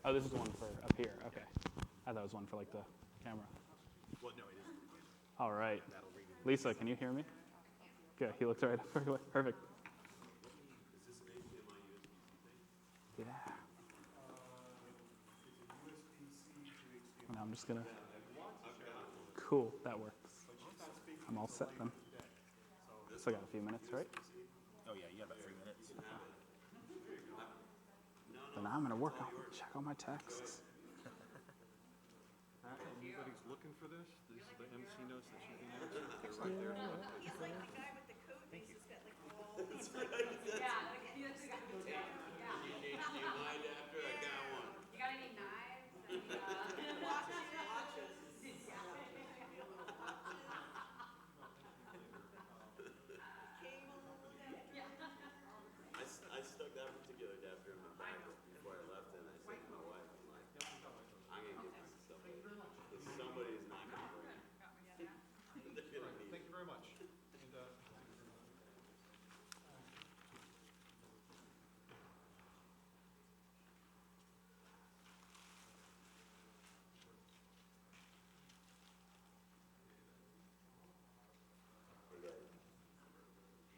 Oh, this is one for up here. Okay. I thought it was one for like the camera. Well, no, it isn't. All right. Lisa, can you hear me? Good. He looks right. Perfect. Yeah. And I'm just gonna. Cool. That works. I'm all set then. Still got a few minutes, right? Oh, yeah, you have about 3 minutes. Then I'm gonna work on check all my texts. Anybody's looking for this? These are the MC notes that should be there. It's right there. He's like the guy with the coat, he's just got like all these like, You got any knives? I stuck that particular adapter in my bag before I left, and I said to my wife, I'm like, I'm gonna get this to somebody, because somebody is not gonna bring it. They're gonna need it. Thank you very much. Hey guys,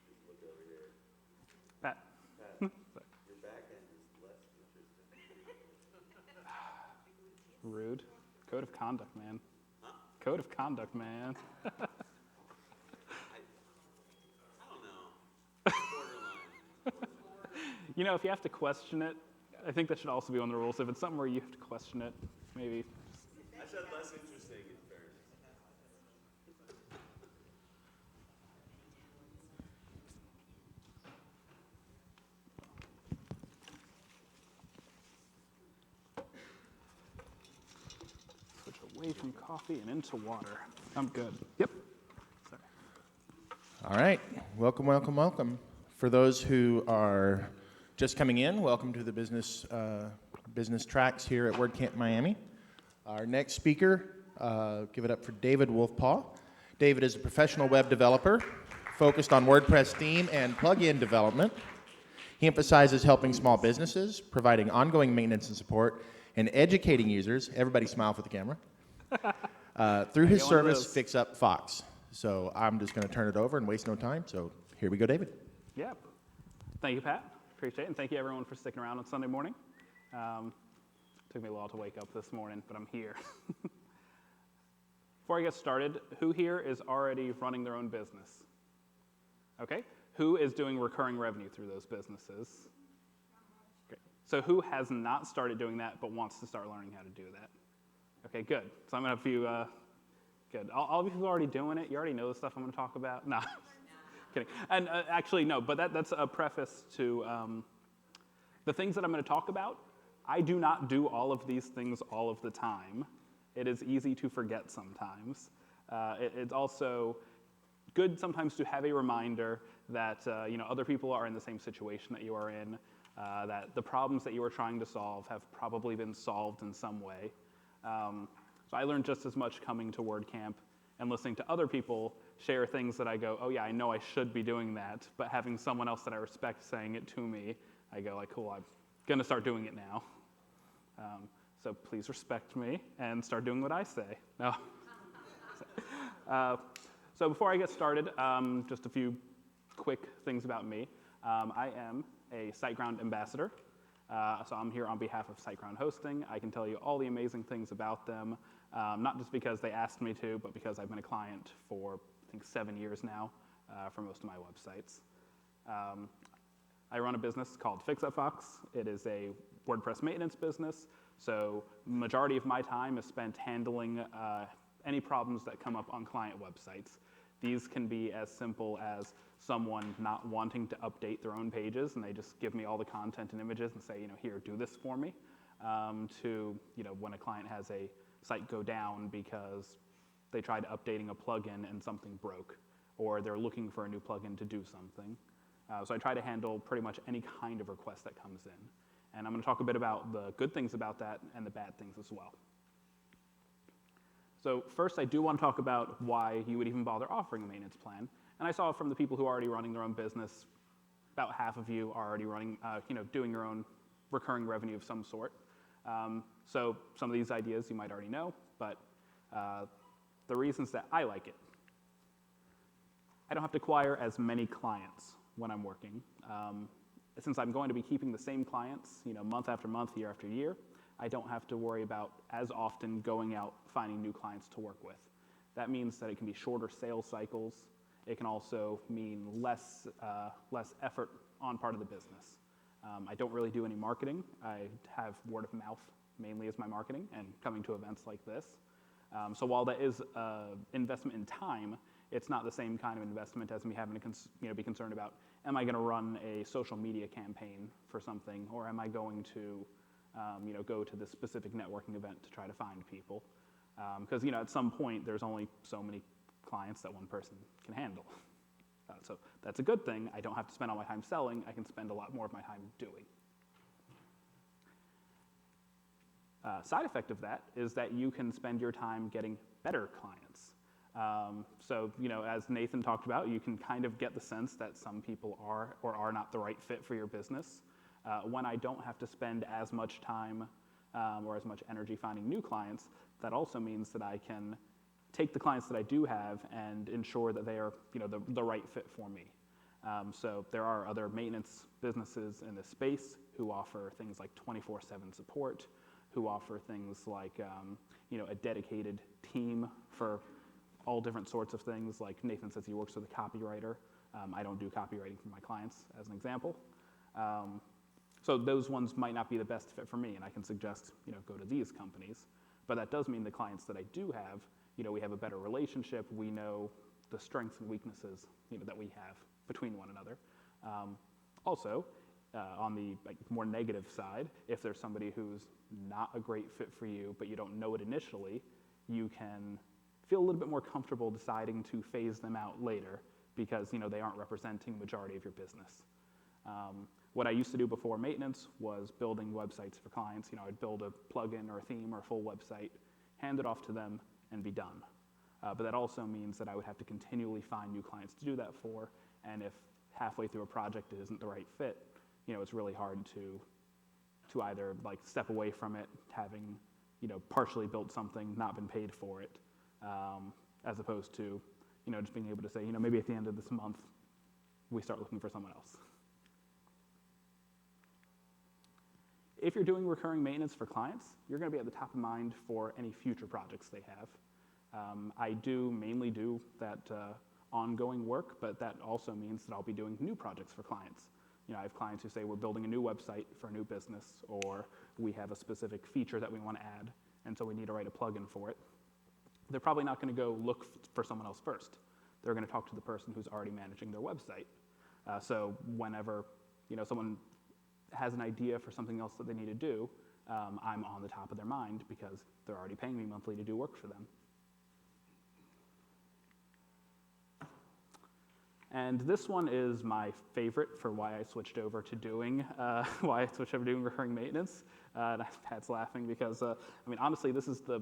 just look over here. Pat. Your back end is less interesting. Rude. Code of conduct, man. Code of conduct, man. I don't know. Borderline. You know, if you have to question it, I think that should also be on the rules. If it's something where you have to question it, maybe. I said less interesting in fairness. Switch away from coffee and into water. I'm good. Yep. Sorry. All right. Welcome, welcome, welcome. For those who are just coming in, welcome to the business tracks here at WordCamp Miami. Our next speaker, give it up for David WOLFPAW. David is a professional web developer focused on WordPress theme and plugin development. He emphasizes helping small businesses, providing ongoing maintenance and support, and educating users, everybody smile for the camera, through his service, Fix Up Fox. So I'm just going to turn it over and waste no time. So here we go, David. Yeah. Thank you, Pat. Appreciate it. And thank you, everyone, for sticking around on Sunday morning. Took me a while to wake up this morning, but I'm here. Before I get started, who here is already running their own business? Okay. Who is doing recurring revenue through those businesses? Great. So who has not started doing that but wants to start learning how to do that? Okay, good. So I'm going to have you, good. All of you who are already doing it, you already know the stuff I'm going to talk about? No. Kidding. And actually, no, but that's a preface to the things that I'm going to talk about. I do not do all of these things all of the time. It is easy to forget sometimes. It's also good sometimes to have a reminder that other people are in the same situation that you are in, that the problems that you are trying to solve have probably been solved in some way. So I learned just as much coming to WordCamp and listening to other people share things that I go, oh yeah, I know I should be doing that, but having someone else that I respect saying it to me, I go like, cool, I'm gonna start doing it now. So please respect me and start doing what I say. No. So before I get started, just a few quick things about me. I am a SiteGround ambassador. So I'm here on behalf of SiteGround Hosting. I can tell you all the amazing things about them, not just because they asked me to, but because I've been a client for, I think, 7 years now for most of my websites. I run a business called Fix Up Fox. It is a WordPress maintenance business, so majority of my time is spent handling any problems that come up on client websites. These can be as simple as someone not wanting to update their own pages, and they just give me all the content and images and say, here, do this for me, to, when a client has a site go down because they tried updating a plugin and something broke, or they're looking for a new plugin to do something. So I try to handle pretty much any kind of request that comes in. And I'm going to talk a bit about the good things about that and the bad things as well. So first, I do want to talk about why you would even bother offering a maintenance plan. And I saw from the people who are already running their own business, about half of you are already running, doing your own recurring revenue of some sort. So some of these ideas you might already know, but the reasons that I like it. I don't have to acquire as many clients when I'm working. Since I'm going to be keeping the same clients, month after month, year after year, I don't have to worry about as often going out finding new clients to work with. That means that it can be shorter sales cycles. It can also mean less effort on part of the business. I don't really do any marketing. I have word of mouth mainly as my marketing and coming to events like this. So while that is investment in time, it's not the same kind of investment as me having to be concerned about, am I going to run a social media campaign for something, or am I going to go to this specific networking event to try to find people? Because at some point there's only so many clients that one person can handle. So that's a good thing. I don't have to spend all my time selling. I can spend a lot more of my time doing. Side effect of that is that you can spend your time getting better clients. So as Nathan talked about, you can kind of get the sense that some people are or are not the right fit for your business. When I don't have to spend as much time or as much energy finding new clients, that also means that I can take the clients that I do have and ensure that they are the right fit for me. So there are other maintenance businesses in this space who offer things like 24/7 support, who offer things like a dedicated team for all different sorts of things. Like Nathan says he works with a copywriter. I don't do copywriting for my clients, as an example. So those ones might not be the best fit for me, and I can suggest go to these companies. But that does mean the clients that I do have, we have a better relationship. We know the strengths and weaknesses that we have between one another. Also, on the more negative side, if there's somebody who's not a great fit for you, but you don't know it initially, you can feel a little bit more comfortable deciding to phase them out later because they aren't representing the majority of your business. What I used to do before maintenance was building websites for clients. I'd build a plugin or a theme or a full website, hand it off to them, and be done. But that also means that I would have to continually find new clients to do that for, and if halfway through a project it isn't the right fit, it's really hard to either step away from it, having partially built something, not been paid for it, as opposed to just being able to say maybe at the end of this month we start looking for someone else. If you're doing recurring maintenance for clients, you're going to be at the top of mind for any future projects they have. I mainly do that ongoing work, but that also means that I'll be doing new projects for clients. I have clients who say we're building a new website for a new business, or we have a specific feature that we want to add, and so we need to write a plugin for it. They're probably not going to go look for someone else first. They're going to talk to the person who's already managing their website. So whenever someone has an idea for something else that they need to do, I'm on the top of their mind because they're already paying me monthly to do work for them. And this one is my favorite for why I switched over to doing recurring maintenance. Pat's laughing because, honestly, this is the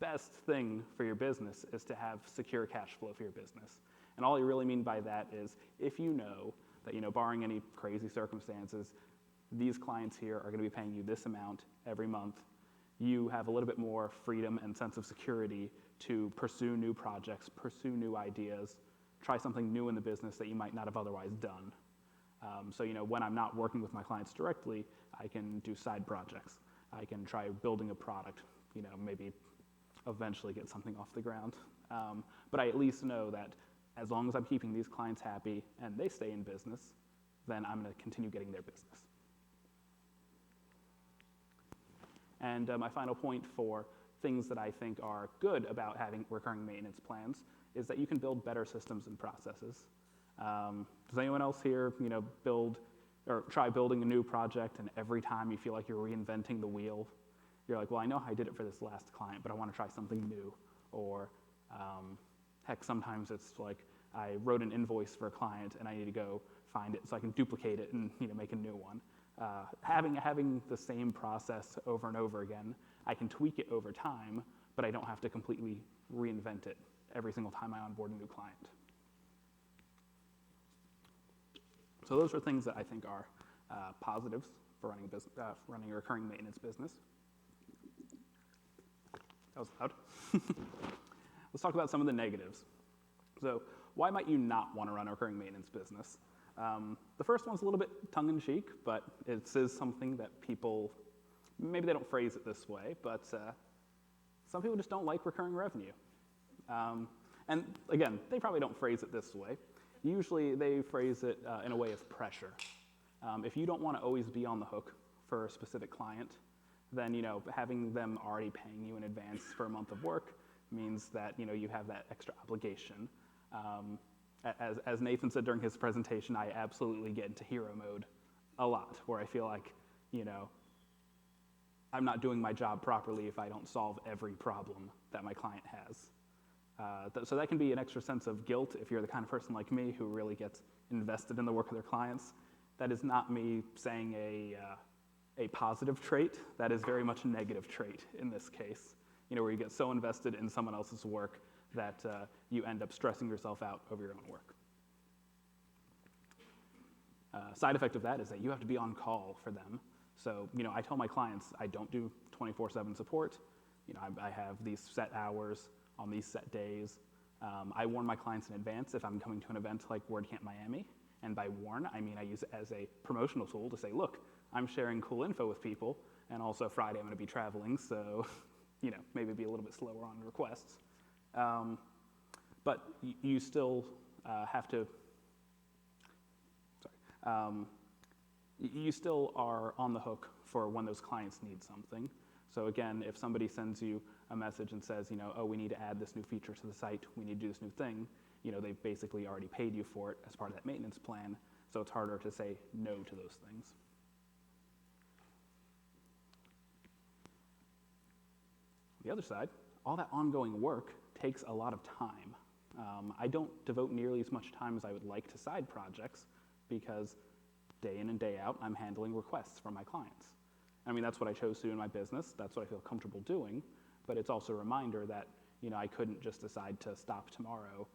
best thing for your business is to have secure cash flow for your business. And all I really mean by that is if you know that, barring any crazy circumstances, these clients here are going to be paying you this amount every month, you have a little bit more freedom and sense of security to pursue new projects, pursue new ideas, try something new in the business that you might not have otherwise done. So when I'm not working with my clients directly, I can do side projects. I can try building a product, maybe eventually get something off the ground. But I at least know that as long as I'm keeping these clients happy and they stay in business, then I'm going to continue getting their business. And my final point for things that I think are good about having recurring maintenance plans is that you can build better systems and processes. Does anyone else here, build or try building a new project, and every time you feel like you're reinventing the wheel, you're like, well, I know how I did it for this last client, but I want to try something new. Or heck, sometimes it's like I wrote an invoice for a client and I need to go find it so I can duplicate it and make a new one. Having the same process over and over again, I can tweak it over time, but I don't have to completely reinvent it every single time I onboard a new client. So those are things that I think are positives for running a recurring maintenance business. That was loud. Let's talk about some of the negatives. So why might you not want to run a recurring maintenance business? The first one's a little bit tongue-in-cheek, but it is something that people, maybe they don't phrase it this way, but some people just don't like recurring revenue. And again, they probably don't phrase it this way. Usually they phrase it in a way of pressure. If you don't want to always be on the hook for a specific client, then having them already paying you in advance for a month of work means that you have that extra obligation. As Nathan said during his presentation, I absolutely get into hero mode a lot, where I feel like I'm not doing my job properly if I don't solve every problem that my client has. So that can be an extra sense of guilt if you're the kind of person like me who really gets invested in the work of their clients. That is not me saying a positive trait. That is very much a negative trait in this case, where you get so invested in someone else's work that you end up stressing yourself out over your own work. Side effect of that is that you have to be on call for them. So, I tell my clients I don't do 24/7 support. I have these set hours on these set days. I warn my clients in advance if I'm coming to an event like WORDCAMP Miami. And by warn, I mean I use it as a promotional tool to say, look, I'm sharing cool info with people, and also Friday I'm going to be traveling, so maybe be a little bit slower on requests. But you still have to, you still are on the hook for when those clients need something. So again, if somebody sends you a message and says, oh, we need to add this new feature to the site, we need to do this new thing, they've basically already paid you for it as part of that maintenance plan, so it's harder to say no to those things. The other side, all that ongoing work takes a lot of time. I don't devote nearly as much time as I would like to side projects because day in and day out, I'm handling requests from my clients. I mean, that's what I chose to do in my business. That's what I feel comfortable doing. But it's also a reminder that, I couldn't just decide to stop tomorrow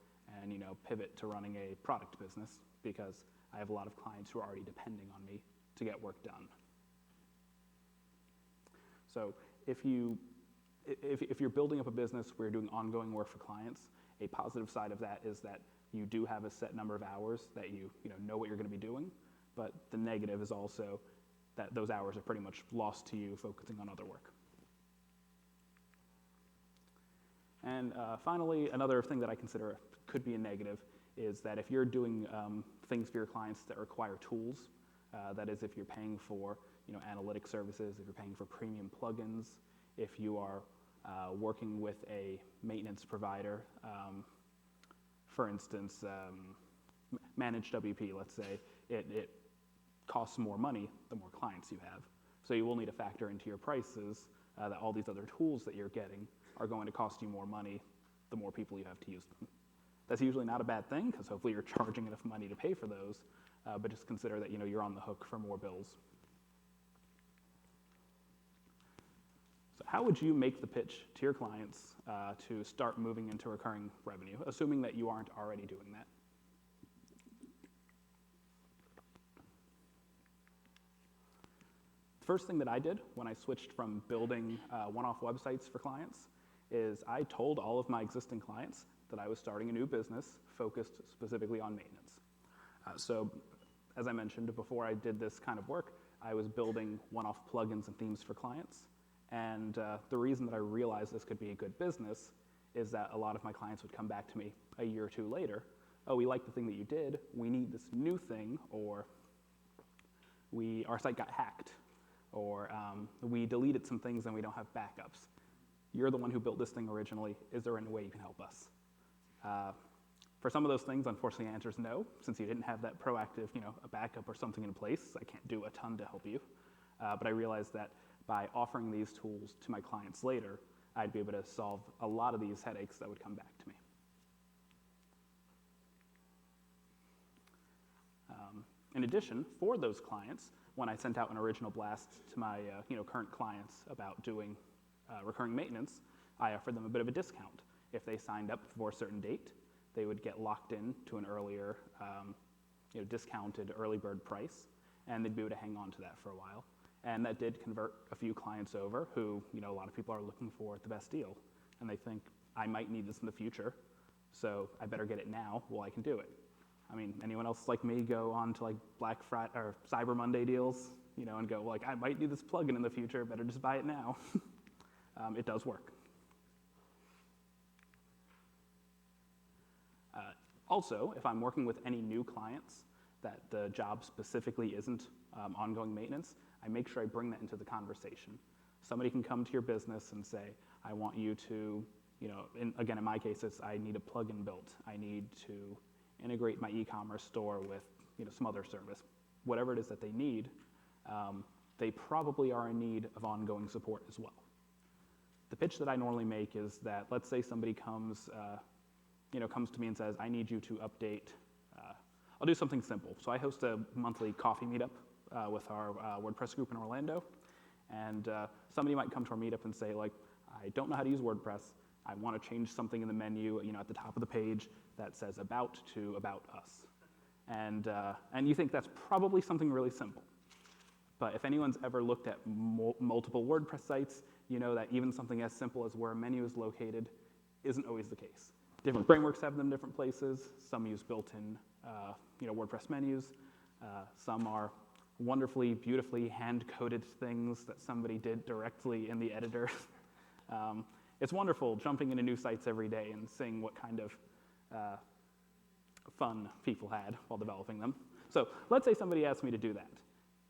and, pivot to running a product business because I have a lot of clients who are already depending on me to get work done. So if you're building up a business where you're doing ongoing work for clients, a positive side of that is that you do have a set number of hours that you know what you're going to be doing. But the negative is also that those hours are pretty much lost to you focusing on other work. And finally, another thing that I consider could be a negative is that if you're doing things for your clients that require tools, that is if you're paying for analytic services, if you're paying for premium plugins, if you are working with a maintenance provider, for instance, managed WP, let's say, it costs more money the more clients you have. So you will need to factor into your prices that all these other tools that you're getting are going to cost you more money the more people you have to use them. That's usually not a bad thing because hopefully you're charging enough money to pay for those, but just consider that you're on the hook for more bills. So how would you make the pitch to your clients to start moving into recurring revenue, assuming that you aren't already doing that? First thing that I did when I switched from building one-off websites for clients is I told all of my existing clients that I was starting a new business focused specifically on maintenance. So as I mentioned, before I did this kind of work, I was building one-off plugins and themes for clients. And the reason that I realized this could be a good business is that a lot of my clients would come back to me a year or two later. Oh, we like the thing that you did. We need this new thing, or our site got hacked, or we deleted some things and we don't have backups. You're the one who built this thing originally. Is there any way you can help us? For some of those things, unfortunately, the answer is no. Since you didn't have that proactive, a backup or something in place, I can't do a ton to help you. But I realized that by offering these tools to my clients later, I'd be able to solve a lot of these headaches that would come back to me. In addition, for those clients, when I sent out an original blast to my current clients about doing recurring maintenance, I offered them a bit of a discount. If they signed up for a certain date, they would get locked in to an earlier discounted early bird price, and they'd be able to hang on to that for a while. And that did convert a few clients over who, a lot of people are looking for the best deal. And they think, I might need this in the future, so I better get it now while I can do it. I mean, anyone else like me go on to like Black Friday or Cyber Monday deals, and go like, I might need this plugin in the future, better just buy it now. It does work. Also, if I'm working with any new clients that the job specifically isn't ongoing maintenance, I make sure I bring that into the conversation. Somebody can come to your business and say, I want you to, again, in my case, it's I need a plugin built. I need to integrate my e-commerce store with some other service. Whatever it is that they need, they probably are in need of ongoing support as well. The pitch that I normally make is that, let's say somebody comes to me and says, I need you to update. I'll do something simple. So I host a monthly coffee meetup with our WordPress group in Orlando. And somebody might come to our meetup and say, like, I don't know how to use WordPress. I want to change something in the menu, at the top of the page that says about to about us. And you think that's probably something really simple. But if anyone's ever looked at multiple WordPress sites, you know that even something as simple as where a menu is located isn't always the case. Different frameworks have them in different places. Some use built-in WordPress menus. Some are wonderfully, beautifully hand-coded things that somebody did directly in the editor. It's wonderful jumping into new sites every day and seeing what kind of fun people had while developing them. So let's say somebody asked me to do that.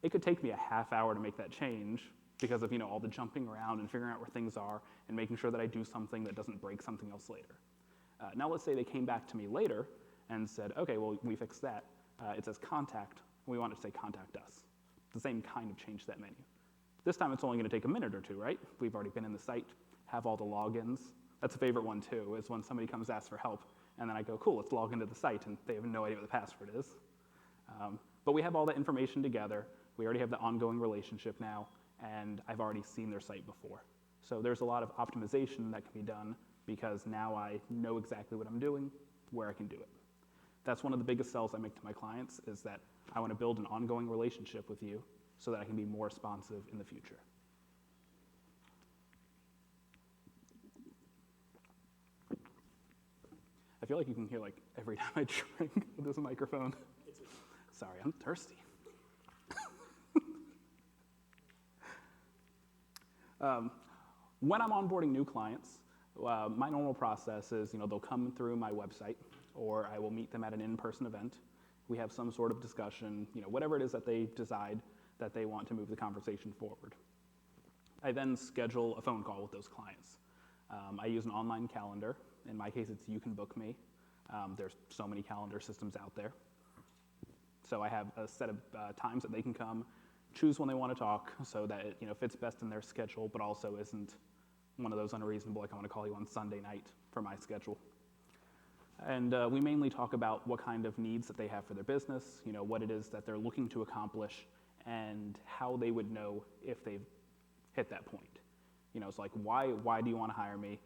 It could take me a half hour to make that change because of all the jumping around and figuring out where things are and making sure that I do something that doesn't break something else later. Now let's say they came back to me later and said, okay, well, we fixed that. It says contact. We want it to say contact us. The same kind of change to that menu. This time it's only going to take a minute or two, right? We've already been in the site, have all the logins. That's a favorite one too, is when somebody comes to ask for help, and then I go, cool, let's log into the site, and they have no idea what the password is. But we have all that information together. We already have the ongoing relationship now, and I've already seen their site before. So there's a lot of optimization that can be done because now I know exactly what I'm doing, where I can do it. That's one of the biggest sells I make to my clients is that I want to build an ongoing relationship with you so that I can be more responsive in the future. I feel like you can hear like every time I drink with this microphone. Sorry, I'm thirsty. When I'm onboarding new clients, my normal process is, they'll come through my website, or I will meet them at an in-person event. We have some sort of discussion, whatever it is that they decide that they want to move the conversation forward. I then schedule a phone call with those clients. I use an online calendar. In my case, it's You Can Book Me. There's so many calendar systems out there. So I have a set of times that they can come, choose when they want to talk so that it fits best in their schedule, but also isn't one of those unreasonable, like I want to call you on Sunday night for my schedule. And we mainly talk about what kind of needs that they have for their business, what it is that they're looking to accomplish, and how they would know if they've hit that point. It's like, why do you want to hire me?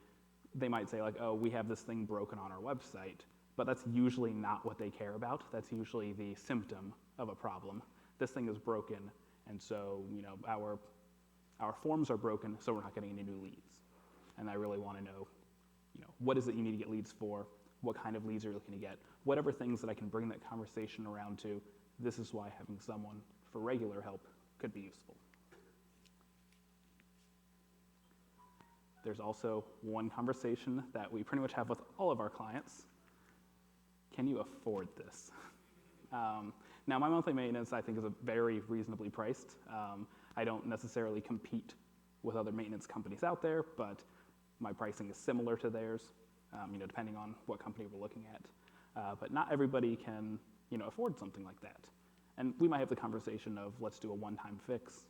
They might say like, oh, we have this thing broken on our website, but that's usually not what they care about. That's usually the symptom of a problem. This thing is broken, and so our forms are broken, so we're not getting any new leads. And I really want to know, what is it you need to get leads for? What kind of leads are you looking to get? Whatever things that I can bring that conversation around to, this is why having someone for regular help could be useful. There's also one conversation that we pretty much have with all of our clients. Can you afford this? Now, my monthly maintenance, I think, is very reasonably priced. I don't necessarily compete with other maintenance companies out there, but my pricing is similar to theirs, depending on what company we're looking at. But not everybody can, afford something like that. And we might have the conversation of, let's do a one-time fix.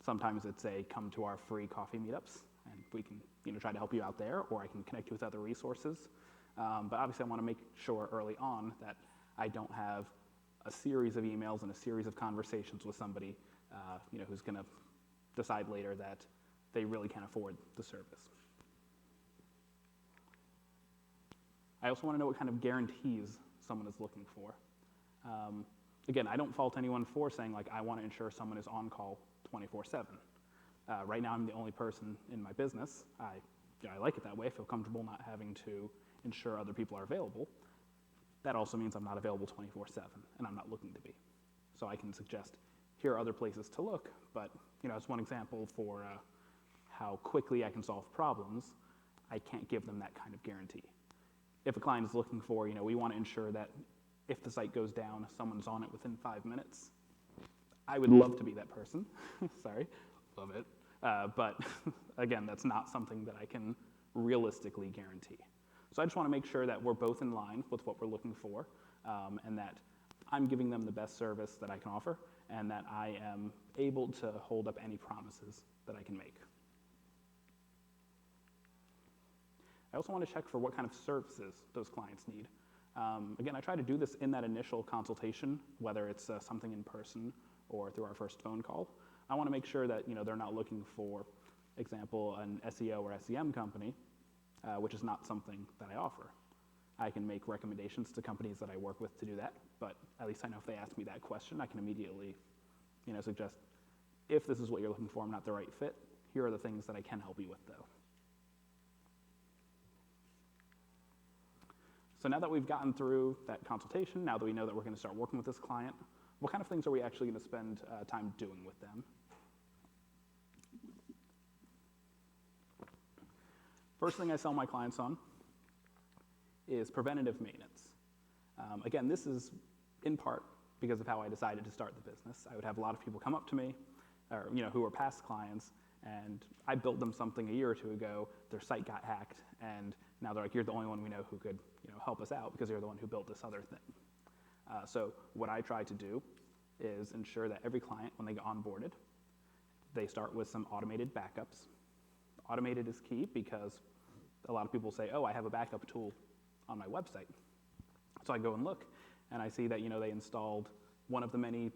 Sometimes it's a come to our free coffee meetups, and we can, try to help you out there, or I can connect you with other resources. But obviously, I want to make sure early on that I don't have a series of emails and a series of conversations with somebody, who's going to decide later that they really can't afford the service. I also want to know what kind of guarantees someone is looking for. Again, I don't fault anyone for saying, like, I want to ensure someone is on call 24/7. Right now, I'm the only person in my business. I like it that way. I feel comfortable not having to ensure other people are available. That also means I'm not available 24/7, and I'm not looking to be. So I can suggest, here are other places to look, but as one example for how quickly I can solve problems, I can't give them that kind of guarantee. If a client is looking for, we want to ensure that if the site goes down, someone's on it within 5 minutes, I would love to be that person. Sorry, love it. But again, that's not something that I can realistically guarantee. So I just want to make sure that we're both in line with what we're looking for, and that I'm giving them the best service that I can offer, and that I am able to hold up any promises that I can make. I also want to check for what kind of services those clients need. Again, I try to do this in that initial consultation, whether it's something in person or through our first phone call. I want to make sure that they're not looking for, example, an SEO or SEM company, which is not something that I offer. I can make recommendations to companies that I work with to do that, but at least I know if they ask me that question, I can immediately suggest, if this is what you're looking for, I'm not the right fit, here are the things that I can help you with, though. So now that we've gotten through that consultation, now that we know that we're going to start working with this client, what kind of things are we actually going to spend time doing with them? First thing I sell my clients on is preventative maintenance. Again, this is in part because of how I decided to start the business. I would have a lot of people come up to me, or who were past clients, and I built them something a year or two ago. Their site got hacked, and now they're like, "You're the only one we know who could help us out because you're the one who built this other thing." So what I try to do is ensure that every client, when they get onboarded, they start with some automated backups. Automated is key because a lot of people say, "Oh, I have a backup tool on my website." So I go and look, and I see that they installed one of the many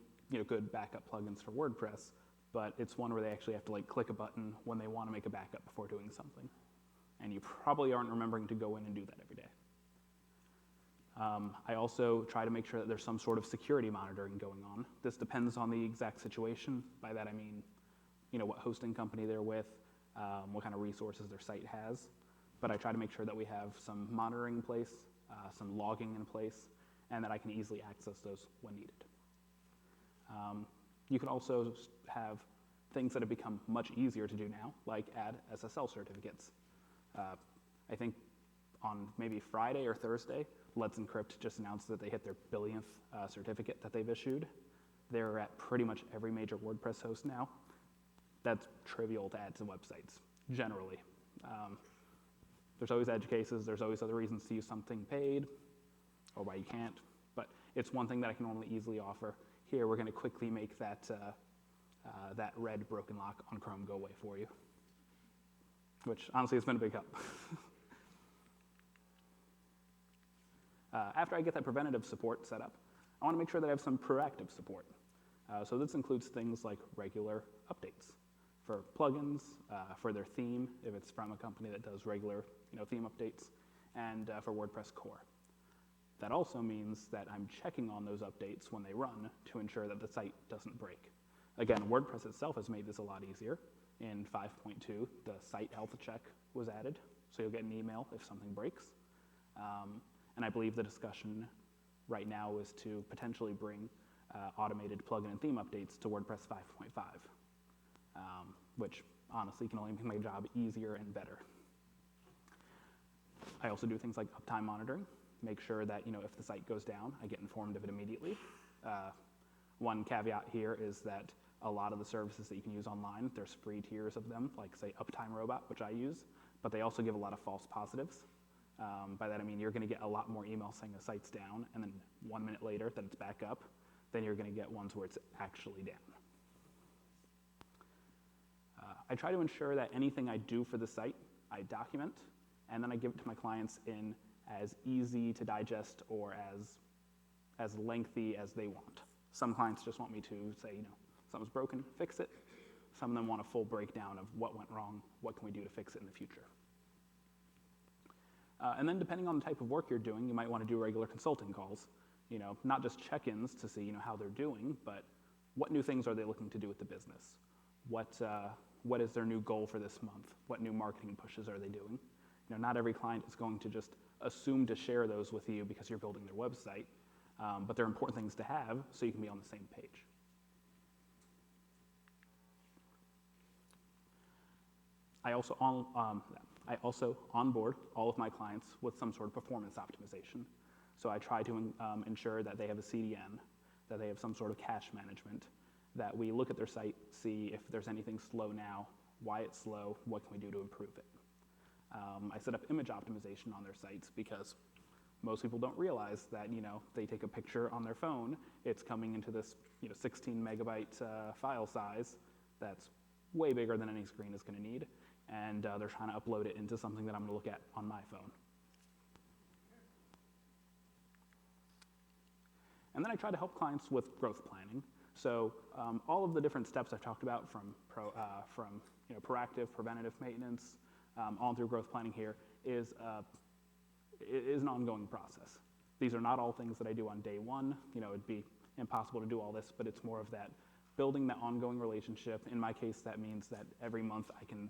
good backup plugins for WordPress, but it's one where they actually have to click a button when they want to make a backup before doing something. And you probably aren't remembering to go in and do that every day. I also try to make sure that there's some sort of security monitoring going on. This depends on the exact situation. By that I mean, what hosting company they're with, what kind of resources their site has. But I try to make sure that we have some monitoring in place, some logging in place, and that I can easily access those when needed. You can also have things that have become much easier to do now, like add SSL certificates. I think on maybe Friday or Thursday, Let's Encrypt just announced that they hit their billionth certificate that they've issued. They're at pretty much every major WordPress host now. That's trivial to add to websites, generally. There's always edge cases, there's always other reasons to use something paid, or why you can't, but it's one thing that I can only easily offer. Here, we're going to quickly make that red broken lock on Chrome go away for you, which honestly has been a big help. After I get that preventative support set up, I want to make sure that I have some proactive support. So this includes things like regular updates for plugins, for their theme, if it's from a company that does regular theme updates, and for WordPress core. That also means that I'm checking on those updates when they run to ensure that the site doesn't break. Again, WordPress itself has made this a lot easier. In 5.2, the site health check was added, so you'll get an email if something breaks. And I believe the discussion right now is to potentially bring automated plugin and theme updates to WordPress 5.5, which honestly can only make my job easier and better. I also do things like uptime monitoring, make sure that if the site goes down, I get informed of it immediately. One caveat here is that a lot of the services that you can use online, there's free tiers of them, like say Uptime Robot, which I use, but they also give a lot of false positives. By that I mean you're going to get a lot more emails saying the site's down, and then 1 minute later that it's back up, then you're going to get ones where it's actually down. I try to ensure that anything I do for the site, I document, and then I give it to my clients in as easy to digest or as lengthy as they want. Some clients just want me to say, something's broken, fix it. Some of them want a full breakdown of what went wrong, what can we do to fix it in the future. And then depending on the type of work you're doing, you might want to do regular consulting calls. not just check-ins to see, how they're doing, but what new things are they looking to do with the business? What is their new goal for this month? What new marketing pushes are they doing? Not every client is going to just assume to share those with you because you're building their website, but they're important things to have so you can be on the same page. I also onboard all of my clients with some sort of performance optimization. So I try to ensure that they have a CDN, that they have some sort of cache management, that we look at their site, see if there's anything slow now, why it's slow, what can we do to improve it. I set up image optimization on their sites because most people don't realize that, they take a picture on their phone, it's coming into this 16 megabyte file size that's way bigger than any screen is going to need, and they're trying to upload it into something that I'm going to look at on my phone. And then I try to help clients with growth planning. So all of the different steps I've talked about from proactive, preventative maintenance, on through growth planning here is an ongoing process. These are not all things that I do on day one. It'd be impossible to do all this, but it's more of that building that ongoing relationship. In my case, that means that every month I can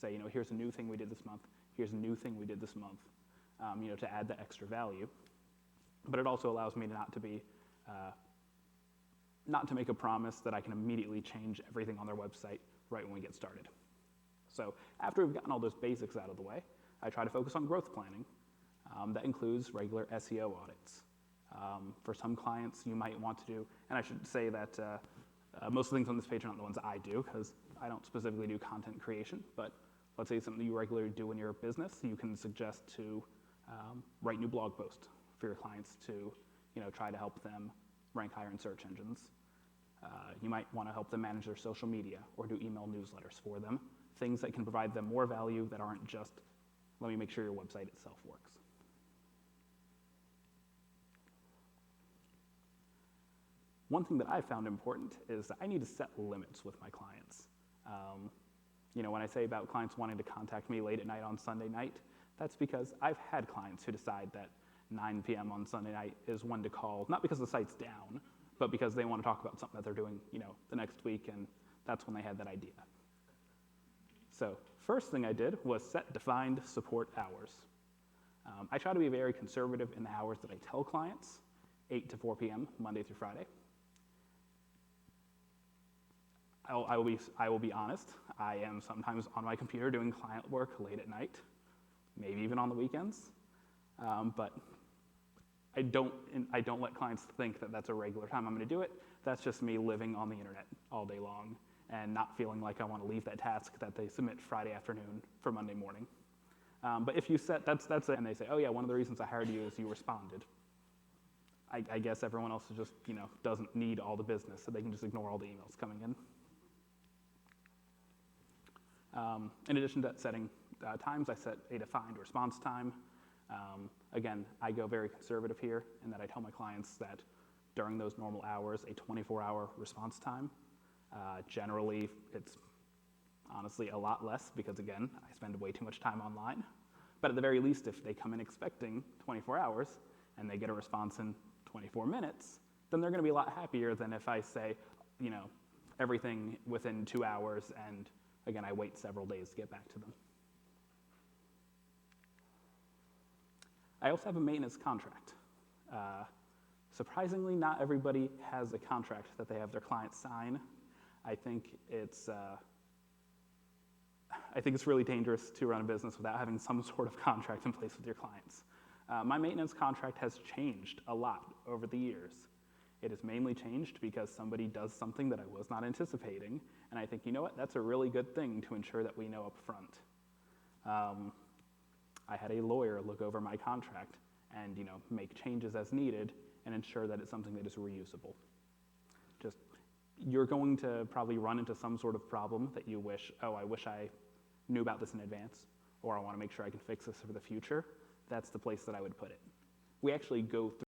say, here's a new thing we did this month, here's a new thing we did this month, to add the extra value. But it also allows me not to make a promise that I can immediately change everything on their website right when we get started. So after we've gotten all those basics out of the way, I try to focus on growth planning. That includes regular SEO audits. For some clients, you might want to do, and I should say that most of the things on this page are not the ones I do, because I don't specifically do content creation, but let's say something you regularly do in your business, you can suggest to write new blog posts for your clients to try to help them rank higher in search engines. You might want to help them manage their social media or do email newsletters for them, things that can provide them more value that aren't just, let me make sure your website itself works. One thing that I found important is that I need to set limits with my clients. When I say about clients wanting to contact me late at night on Sunday night, that's because I've had clients who decide that 9 p.m. on Sunday night is when to call, not because the site's down, but because they want to talk about something that they're doing, the next week, and that's when they had that idea. So first thing I did was set defined support hours. I try to be very conservative in the hours that I tell clients, 8 to 4 p.m., Monday through Friday. I will be honest, I am sometimes on my computer doing client work late at night, maybe even on the weekends, but I don't let clients think that that's a regular time I'm going to do it. That's just me living on the internet all day long and not feeling like I want to leave that task that they submit Friday afternoon for Monday morning. But if you set, that's it, and they say, oh yeah, one of the reasons I hired you is you responded. I guess everyone else is just, doesn't need all the business, so they can just ignore all the emails coming in. In addition to setting times, I set a defined response time. Again, I go very conservative here in that I tell my clients that during those normal hours, a 24-hour response time. Generally, it's honestly a lot less because, again, I spend way too much time online. But at the very least, if they come in expecting 24 hours and they get a response in 24 minutes, then they're going to be a lot happier than if I say, everything within 2 hours and, again, I wait several days to get back to them. I also have a maintenance contract. Surprisingly, not everybody has a contract that they have their clients sign. I think it's really dangerous to run a business without having some sort of contract in place with your clients. My maintenance contract has changed a lot over the years. It has mainly changed because somebody does something that I was not anticipating, and I think, you know what, that's a really good thing to ensure that we know up front. I had a lawyer look over my contract and make changes as needed and ensure that it's something that is reusable. You're going to probably run into some sort of problem that you wish, oh, I wish I knew about this in advance, or I want to make sure I can fix this for the future. That's the place that I would put it. We actually go through